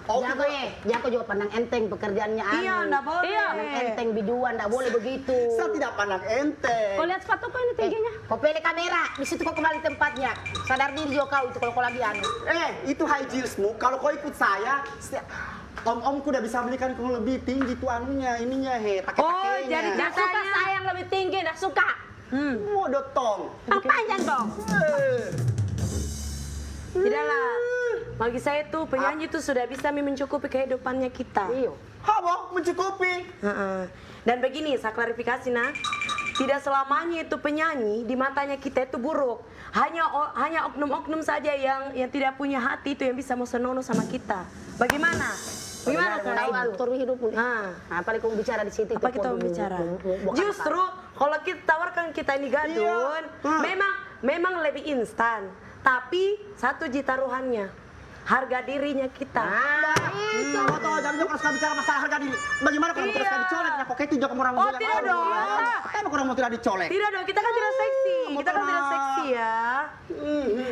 Oh, Jangan kau juga pandang enteng pekerjaannya Iya, enggak boleh. Iya. Pandang enteng biduan, enggak boleh begitu. saya tidak pandang enteng. Kau lihat sepatu kau ini tingginya. Kau pilih kamera, di situ kau kembali tempatnya. Sadar diri juga kau itu kalau kau lagi anu. Itu high heelsmu. Kalau kau ikut saya, om-omku udah bisa belikan kau lebih tinggi tuh anunya, ininya pakai Oh, pakainya. jadi Nggak suka saya yang lebih tinggi, nggak suka. Waduh tong. Panjang dong. Tidaklah. Bagi saya tuh penyanyi itu sudah bisa mencukupi kehidupannya kita. Iya. Habo mencukupi. Dan begini, saya klarifikasi nah. Tidak selamanya itu penyanyi di matanya kita itu buruk. Hanya oknum-oknum saja yang tidak punya hati itu yang bisa mau senonoh sama kita. Bagaimana? Bagaimana Tahu kalau itu? atur hidup. Apalagi kau bicara di situ. Apa kita mau bicara? Justru kalau kita tawarkan kita ini gadun, memang lebih instan. Tapi 1 juta taruhannya, harga dirinya kita. Kamu tuh jangan suka bicara masalah harga diri. Bagaimana kalau tidak dicolek? Nah, kok itu juga orang Oh, tidak dong. Kenapa orang mau tidak dicolek? Tidak dong, kita kan tidak seksi. Kita kan tidak seksi ya.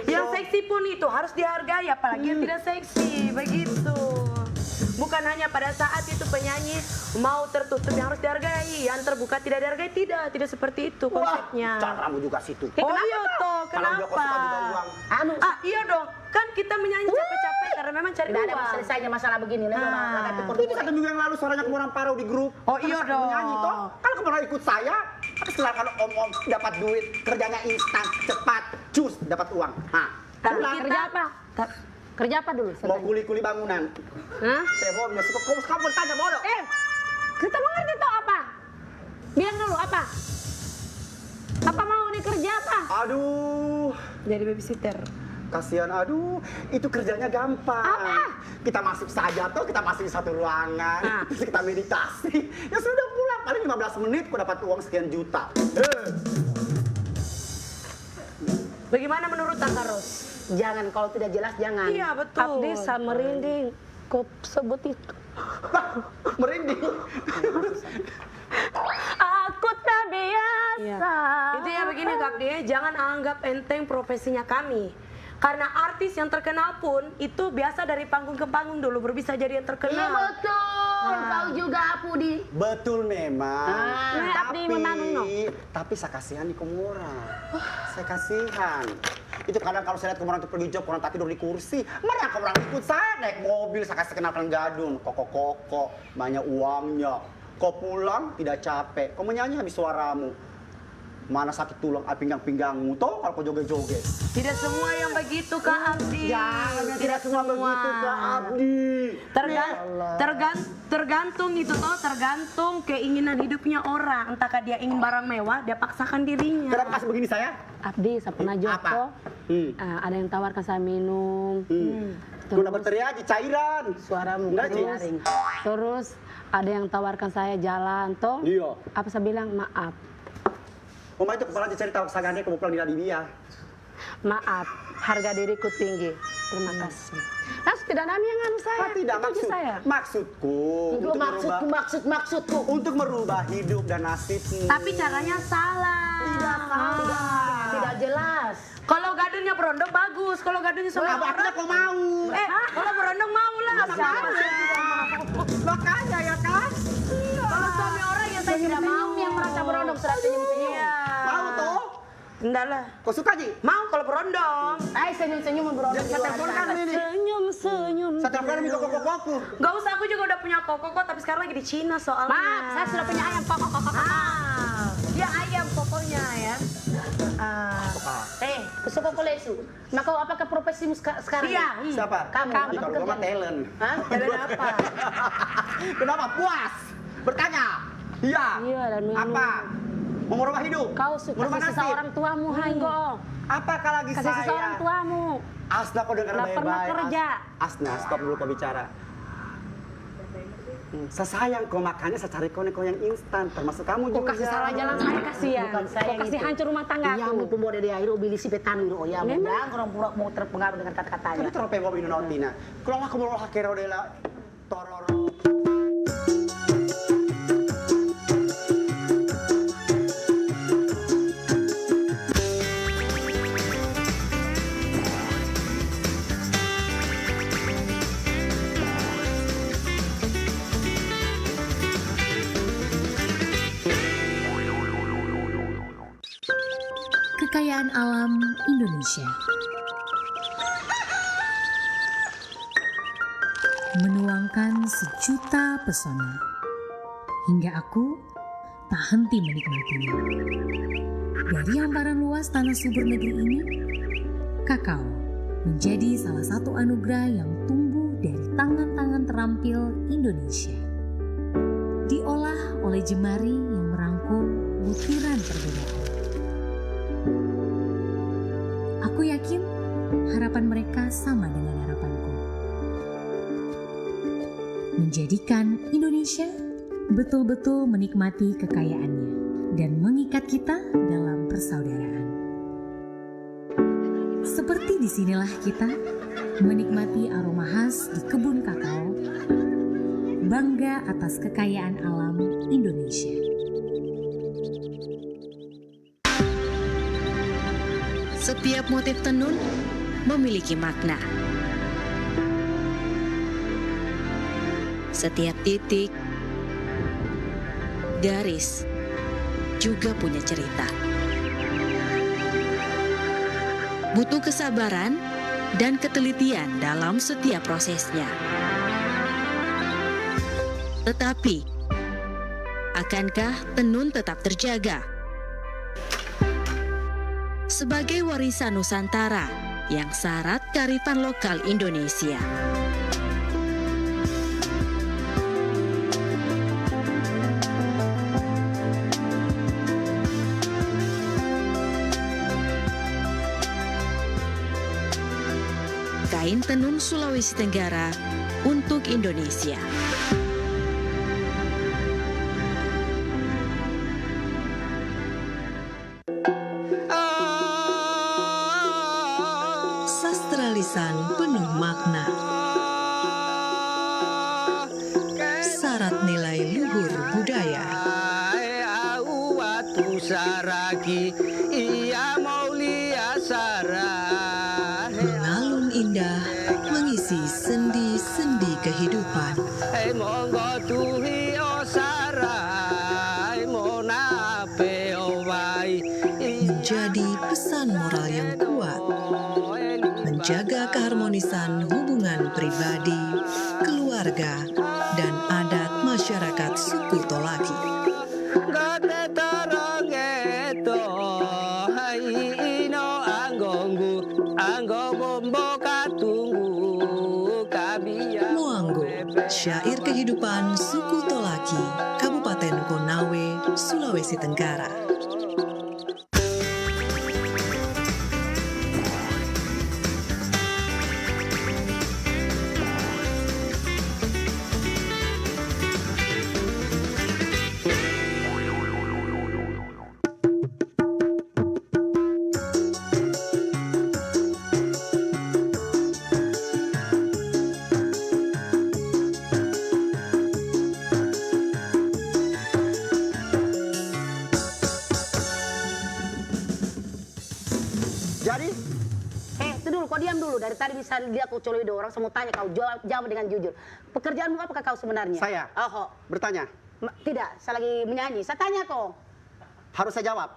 Yang seksi pun itu harus dihargai, apalagi yang tidak seksi. Begitu. Bukan hanya pada saat itu penyanyi mau tertutup yang harus dihargai, yang terbuka tidak dihargai, tidak seperti itu konsepnya. Caramu juga situ. Oh iya toh, Kalau dia kau kenapa? suka juga uang. Iya dong, kan kita menyanyi capek-capek karena memang cari Tidak ada uang. selesainya masalah begini. Itu 1 minggu yang lalu suaranya kamu orang parau di grup. Oh iya Karena dong. Menyanyi toh. Kalau kamu pernah ikut saya, silakan om-om dapat duit, kerjanya instan, cepat, cus, dapat uang. Tapi Pulang. kita Kerja apa? Kerja apa dulu? Mau kuli-kuli bangunan. Hah? Telepon, kamu tanya bodoh. Kita mengerti tuh apa? Bilang dulu apa? Apa mau dikerja apa? Aduh, Jadi babysitter. kasihan. Aduh, itu kerjanya gampang. Apa? Kita masuk saja tuh, kita masuk di satu ruangan, terus kita meditasi. Ya sudah pulang, paling 15 menit kau dapat uang sekian juta. Bagaimana menurut Kak Ros? Jangan, kalau tidak jelas jangan. Iya betul. Abdi sama merinding. Kau sebut itu. Merinding. Aku tak biasa. Itu ya begini Kak Abdi, jangan anggap enteng profesinya kami. Karena artis yang terkenal pun itu biasa dari panggung ke panggung dulu baru bisa jadi yang Iya terkenal. betul. Kau juga Apudi. Betul memang. Abdi memang no. Tapi saya kasihan nih kamu orang. Saya kasihan. Itu kadang kalau saya lihat kamu orang itu pergi job, orang tak tidur di kursi. Mana kamu orang ikut saya naik mobil, saya kasih kenalkan gadun. Koko-koko, banyak uangnya. Kau pulang tidak capek, kau menyanyi habis suaramu. Mana sakit tulang pinggang-pinggangmu toh kalau kau joget-joget. Tidak semua yang begitu Kak Abdi. Tidak semua begitu Kak Abdi. Tergantung itu toh, tergantung keinginan hidupnya orang. Entahkah dia ingin barang mewah, dia paksakan dirinya. Kenapa kasih begini saya? Abdi, saya pernah joko. Ada yang tawarkan saya minum. Guna berteriak di cairan. Suaramu Enggak, Ci. nyaring. Terus ada yang tawarkan saya jalan toh. Iya. Apa saya bilang maaf. Mama itu kepala cerita sagane kamu pulang di dia. Maaf, harga diriku tinggi. Terima kasih. Langsung tidak ada yang nganu saya. Tidak Setuju saya. maksudku untuk Maksudku. untuk merubah hidup dan nasibmu. Tapi caranya salah. Tidak salah. tidak jelas. Kalau gadunnya berondong bagus, kalau gadunnya suami Apa orang. kok mau? Kalau berondong mau lah. Siapa sih yang tidak mau? Makanya ya kan? Kalau suami orang ya saya tidak mau. Yang merasa berondong sudah senyum-senyum. Mau toh? Enggak lah. Kau suka Ji? Mau kalau berondong. Senyum-senyum berondong. Saya teleponkan ini. Senyum. Saya teleponkan ini koko-kokoku. Gak usah, aku juga udah punya koko tapi sekarang lagi di Cina soalnya. Maaf, saya sudah punya ayam kok. Dia ayam pokoknya ya. Kesuka koleksi. Maka apakah profesimu sekarang? Iya. Siapa? Kamu. Ih, kalau gua mah talent. Hah? Jalan apa? Kenapa? Puas? Bertanya? Iya. Iya, dan Apa? Mau merubah hidup? Kau suka Merubah kasih nasib? seorang tuamu, Haigo. Apakah lagi Kasih saya? seseorang tuamu. Asna kau dengar Nggak pernah baik-baik. kerja. Asna, stop dulu kau bicara. Sesayang kau makannya, saya cari kau yang instan, termasuk kamu Kau juga. kasih salah jalan saya kasihan. Bukan saya Kau kasih itu. hancur rumah Iya, tanggaku. mau pembawa dari air, beli si petanu itu. Oh ya, mudah orang pura mau terpengaruh dengan kata-katanya. Tapi terlalu pengen minum nautina. Kalau aku mau hakero dela tororo. Kekayaan alam Indonesia menuangkan sejuta pesona hingga aku tak henti menikmatinya. Dari hamparan luas tanah subur negeri ini, kakao menjadi salah satu anugerah yang tumbuh dari tangan-tangan terampil Indonesia. Diolah oleh jemari yang merangkum butiran perbedaan. Aku yakin harapan mereka sama dengan harapanku. Menjadikan Indonesia betul-betul menikmati kekayaannya dan mengikat kita dalam persaudaraan. Seperti disinilah kita menikmati aroma khas di kebun kakao, bangga atas kekayaan alam Indonesia. Setiap motif tenun memiliki makna. Setiap titik, garis, juga punya cerita. Butuh kesabaran dan ketelitian dalam setiap prosesnya. Tetapi, akankah tenun tetap terjaga? Sebagai warisan Nusantara yang syarat kearifan lokal Indonesia. Kain tenun Sulawesi Tenggara untuk Indonesia. Sastra lisan penuh makna. Syarat nilai luhur budaya. Mengalun indah mengisi sendi-sendi kehidupan. Menjadi pesan moral yang kuat. Menjaga keharmonisan hubungan pribadi, keluarga, dan adat masyarakat suku Tolaki. Moanggo, syair kehidupan suku Tolaki, Kabupaten Konawe, Sulawesi Tenggara. dulu, dari tadi bisa lihat kau coloi orang, saya mau tanya kau jawab dengan jujur. Pekerjaanmu apakah kau sebenarnya? Saya? Oh, Bertanya? tidak, saya lagi menyanyi. Saya tanya kau. Harus saya jawab?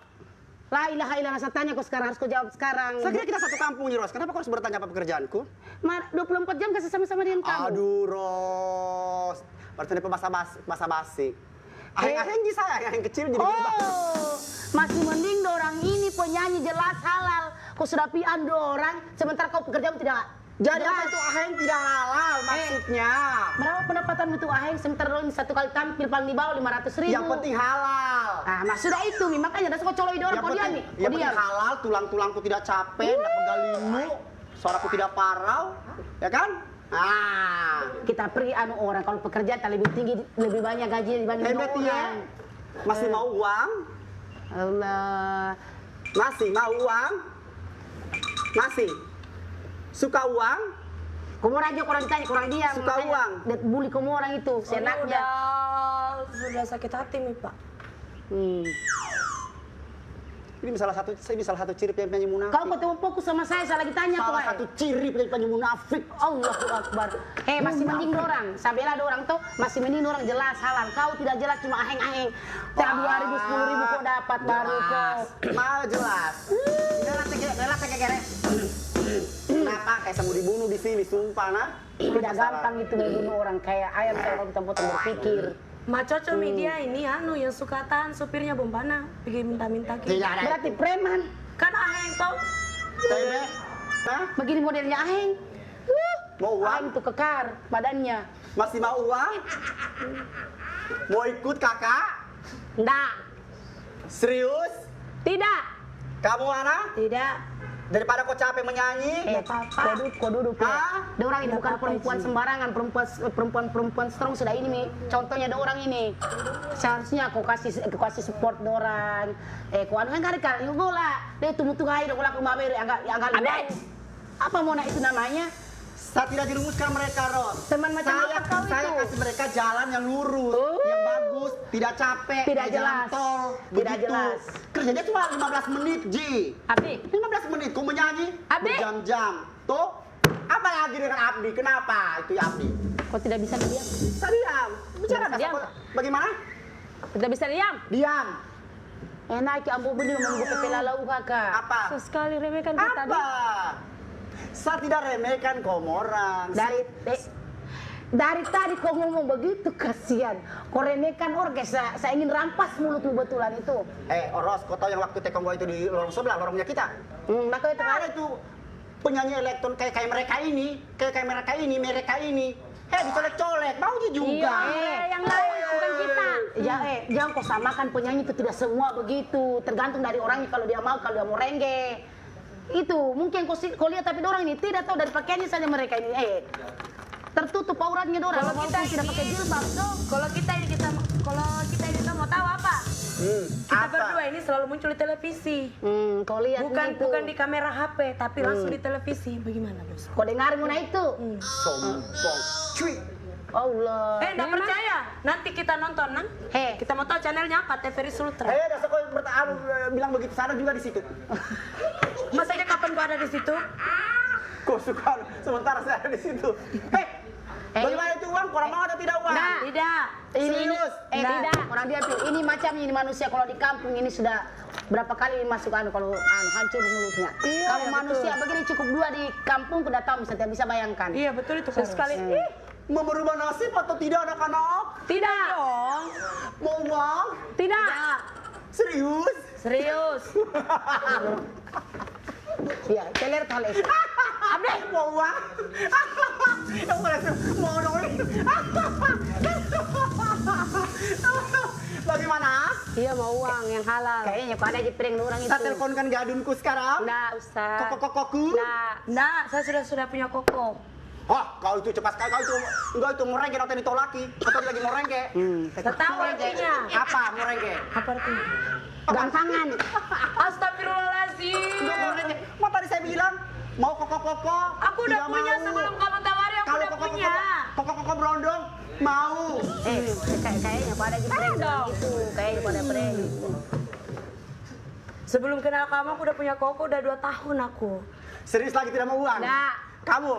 La ilaha illallah, saya tanya kau sekarang, harus kau jawab sekarang. Saya kira kita satu kampung nih, Ros. Kenapa kau harus bertanya apa pekerjaanku? 24 jam kasih sama-sama dengan kamu. Aduh, Ros. Berarti ini basa-basi. Aheng-aheng di saya, yang kecil jadi berubah. Oh, masih mending dorang ini penyanyi jelas halal. Kau sudah pian dorang, sementara kau pekerjaanmu tidak. Jadi apa itu aheng tidak halal maksudnya? Berapa pendapatanmu itu aheng, sementara dorang satu kali tampil paling di bawah 500.000. Yang penting halal. Ah, sudah itu, makanya dasar kau coloi dorang, kau diam nih. Yang penting halal, tulang-tulangku tidak capek, tidak pegalimu, suaraku tidak parau, ya kan? Kita pergi orang kalau pekerjaan lebih tinggi, lebih banyak gaji dibanding orang. Ya? Masih mau uang? Allah. Masih mau uang? Masih? Suka uang? Kamu aja kurang ditanya, kurang diam. Suka uang? Bully kamu orang itu, senaknya. Sudah sakit hati nih, Pak. Ini salah satu ciri penyanyi munafik. Kau ketemu fokus sama saya lagi tanya kok. Salah satu ciri penyanyi munafik. Allahu Akbar. Masih mending dorang. Sabela dorang tuh masih mending dorang jelas halal. Kau tidak jelas cuma aheng-aheng. Tiap 2.000, 10.000 kau dapat baru kau. Mau jelas. Jelas kegeret. Kenapa kayak mau dibunuh di sini, sumpah nah. Tidak gampang itu membunuh orang kayak ayam kalau kita potong berpikir. Cocok media ini yang suka tahan supirnya bombana pergi minta-minta gitu. Berarti preman. Kan aheng toh. Tebe. Hah? Begini modelnya aheng. Mau uang? Aheng tuh kekar badannya. Masih mau uang? Mau ikut kakak? Nggak. Serius? Tidak. Kamu mana? Tidak. Daripada kau capek menyanyi? Kau duduk ya. Dia orang ini bukan perempuan sembarangan, perempuan strong sudah ini nih. Contohnya dia orang ini. Seharusnya kau kasih support dia orang. Kau anu enggak ada bola. Dia tumbuh hai dia bola ke mabere agak apa mau itu namanya? Saya tidak dirumuskan mereka, Ros. Teman macam apa kau itu? Saya kasih mereka jalan yang lurus, yang bagus, tidak capek, tidak jelas. Jalan tol, tidak begitu. jelas. Kerjanya cuma 15 menit, Ji. Abdi. 15 menit, kau menyanyi berjam-jam. Tuh, apa lagi dengan Abdi? Kenapa itu Abdi? Kau tidak bisa diam? Saya diam. Bicara diam. Bagaimana? Tidak bisa diam? Diam. Enak ya ambo benih menunggu pepelalau kakak. Apa? Sekali remehkan kita tadi. Apa? Saya tidak remehkan kau orang. Dari tadi kau ngomong begitu kasihan. Kau remehkan orang saya ingin rampas mulutmu betulan itu. Ros, kau tahu yang waktu tekonggo itu di lorong sebelah, lorongnya kita? Maka itu ada itu penyanyi elektron kayak mereka ini. Dicolek-colek, mau juga. Yang lain bukan kita. Jangan kau samakan penyanyi itu tidak semua begitu. Tergantung dari orangnya kalau dia mau rengge. Itu mungkin kau lihat tapi orang ini tidak tahu dari pakaiannya saja mereka ini. Tertutup auratnya orang. Kalau kita tidak pakai jilbab tuh. Kalau kita ini mau tahu apa? Kita berdua ini selalu muncul di televisi. Kau lihat bukan di kamera HP tapi langsung di televisi. Bagaimana, Bos? Kau dengar mana itu? Sombong. Cuy. Allah. Enggak percaya? Nanti kita nonton, Nang. Kita mau tahu channelnya apa? TVRI Sultra. Dasar kau bilang begitu, sana juga di situ. Masanya kapan gua ada di situ? Kau suka sementara saya ada di situ. Bagaimana itu uang? Kurang mau atau tidak uang? Tidak. Serius? Tidak. Orang dia ini macamnya ini manusia kalau di kampung ini sudah berapa kali masuk kalau hancur mulutnya. Kalau manusia begini cukup 2 di kampung sudah tahu bisa bayangkan. Iya betul itu sekali. Mau merubah nasib atau tidak anak-anak? Tidak dong. Mau uang? Tidak. Serius? Serius. Iya, teler kali itu. Abdi, mau uang? Mau dong. Bagaimana? Iya mau uang yang halal. Kayaknya pada aja piring orang itu. Saya teleponkan gadunku sekarang. Nggak usah. Koko-kokoku? Nggak, saya sudah punya koko. Kau itu cepat sekali, kau itu merengke atau ditolaki, atau lagi merengke. Tahu artinya? Apa merengke? Apa artinya? Gantangan. Astagfirullahaladzim. Mau tadi saya bilang mau koko-koko. Aku udah punya sebelum kamu tawari, aku udah punya. Koko-koko berondong mau. Kayaknya pada piring gitu. Kayaknya pada piring gitu. Sebelum kenal kamu aku udah punya koko, udah 2 tahun aku. Serius lagi tidak mau uang? Nggak. Kamu?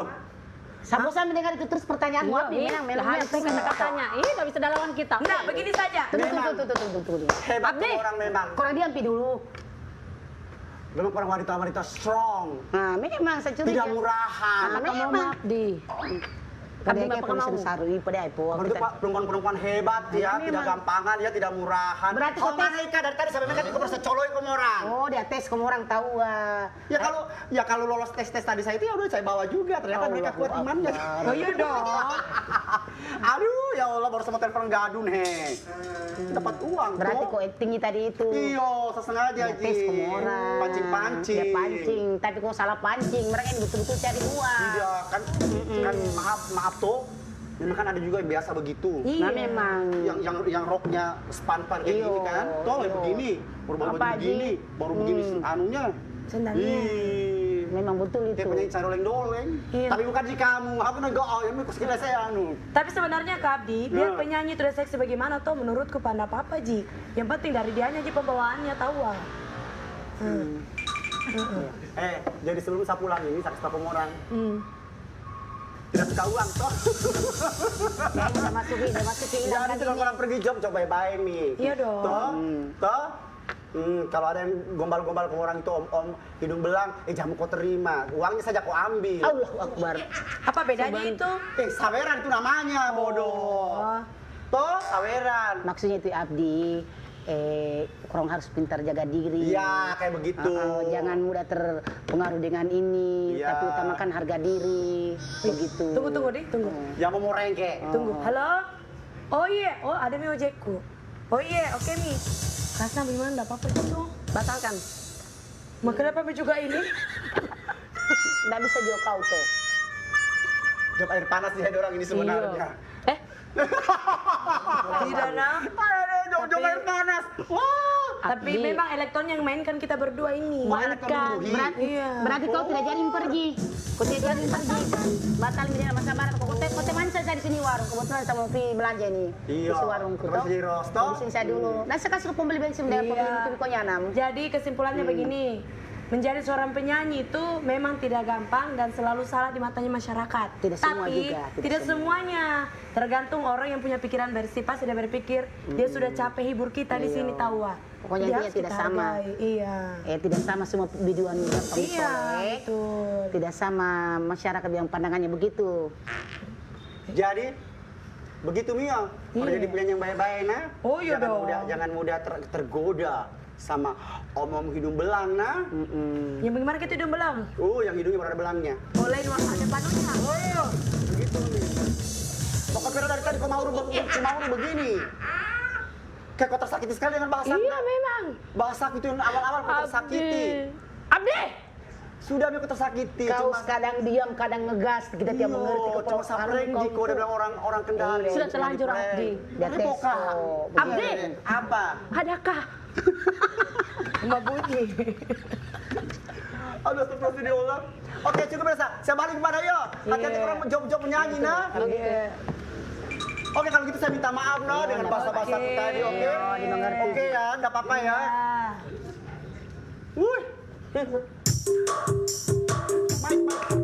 Saya bosan mendengar itu terus pertanyaanmu. Iya, Abdi, Bi. memang Lah, melangnya itu kata-katanya. Ini nggak bisa lawan kita. Enggak, begini saja. Tunggu. Hebat Abdi. orang memang. Kurang diam Pi dulu. Memang para wanita-wanita strong. Nah, memang saya curiga. Tidak murahan. Nah, Kamu memang. Abdi. Pada Abdi kayak Bapak polisi mau. saru pada ipo. Itu Pak, perempuan-perempuan hebat ya, Memang. tidak gampangan ya, tidak murahan. Berarti kau kau mana Ika dari tadi sampai mereka merasa coloy kamu orang. Oh, dia tes kamu orang tahu. Ya kalau lolos tes tadi saya itu ya udah saya bawa juga. Ternyata mereka kuat imannya. Oh iya dong. Aduh, ya Allah baru sama telepon gadun he. Dapat uang. Berarti toh. kok tinggi tadi itu. Iya, sesengaja Dia tes kamu orang. Pancing-pancing. Dia pancing, tapi kok salah pancing. Mereka ini betul-betul cari uang. Iya, kan maaf tuh. Memang kan ada juga yang biasa begitu. Iya. Nah, memang. Yang roknya span-span kayak Iya. gini kan. Toh yang begini, baru Apa, begini, Ji? baru begini anunya. Sendalnya. Ih. Memang betul itu. Kayak penyanyi caroleng-doleng. Iya. Tapi bukan di kamu. Aku nggak yang ikut sekilas saya anu. Tapi sebenarnya Kak Abdi, biar Ya. penyanyi itu udah seksi bagaimana toh menurutku pandai apa Ji. Yang penting dari dianya aja pembawaannya tahu ah. Jadi sebelum saya pulang ini, saya ketemu orang. Tidak suka uang toh. Udah masukin. Jadi kalau orang pergi job coba baik nih. Iya dong. Toh. Kalau ada yang gombal-gombal ke orang itu om hidung belang, jangan kau terima. Uangnya saja kau ambil. Allahu Akbar. Apa bedanya itu? Saweran itu namanya, bodoh. Toh, saweran. Maksudnya itu Abdi, kurang harus pintar jaga diri. Iya, kayak begitu. Jangan mudah terpengaruh dengan ini, Iya. tapi utamakan harga diri. Begitu. Tunggu deh, tunggu. Yang mau rengke. Tunggu. Halo? Oh iya, oh ada Mi ojekku. Oh iya, oke Mi. Kasna bagaimana? Enggak apa-apa gitu. Batalkan. Mak kenapa Mi juga ini? Nggak bisa juga kau tuh. Job air panas dia orang ini sebenarnya. Tidak nak. Job air panas. Wah. Tapi memang elektron yang mainkan kita berdua ini. Mainkan. Berarti kau tidak jadi pergi. Kau tidak jadi pergi. Batal ini sama sabaran. Kau teman saya di sini warung. Kebetulan saya mau pergi belanja ini. Iya. Di warung ku. Terus di rosto. Di saya dulu. Nanti saya kasih ke pembeli bensin dari pembeli itu kau nyanam. Jadi kesimpulannya begini. Menjadi seorang penyanyi itu memang tidak gampang dan selalu salah di matanya masyarakat. Tidak semua Tapi juga, tidak semuanya. Tergantung orang yang punya pikiran bersih. Pasti dia berpikir dia sudah capek hibur kita di sini tahu ah. Pokoknya Dia dia harus tidak kita sama. hargai. Iya. Tidak sama semua biduan yang Iya, betul. Tidak sama masyarakat yang pandangannya begitu. Jadi begitu Mia. Kalau Iya. jadi penyanyi yang baik-baik nah. Oh, iya dong. Jangan mudah tergoda sama om hidung belang nah. Yang bagaimana kita hidung belang? Yang hidungnya berada belangnya. Oleh ada panunya. Oh iya. Begitu nih. Pokoknya dari tadi kau mau begini. Kayak kau tersakiti sekali dengan bahasa. Iya memang. Bahasa itu yang awal-awal kau tersakiti. Abdi. Sudah kau tersakiti. Kau kadang diam, kadang ngegas, kita tidak mengerti. Cuma sapreng di kau udah bilang orang Kendari. Sudah terlanjur Abdi. Dia tes Abdi. Apa? Adakah? Mbak Bunyi. Aduh, astagfirullah Allah. Oke, cukup ya, saya balik kepada yo. Hati-hati orang job menyanyi nah. Oke, kalau gitu saya minta maaf no dengan bahasa-bahasa aku tadi, oke? Oke ya, enggak apa-apa ya. Wuih. Mike.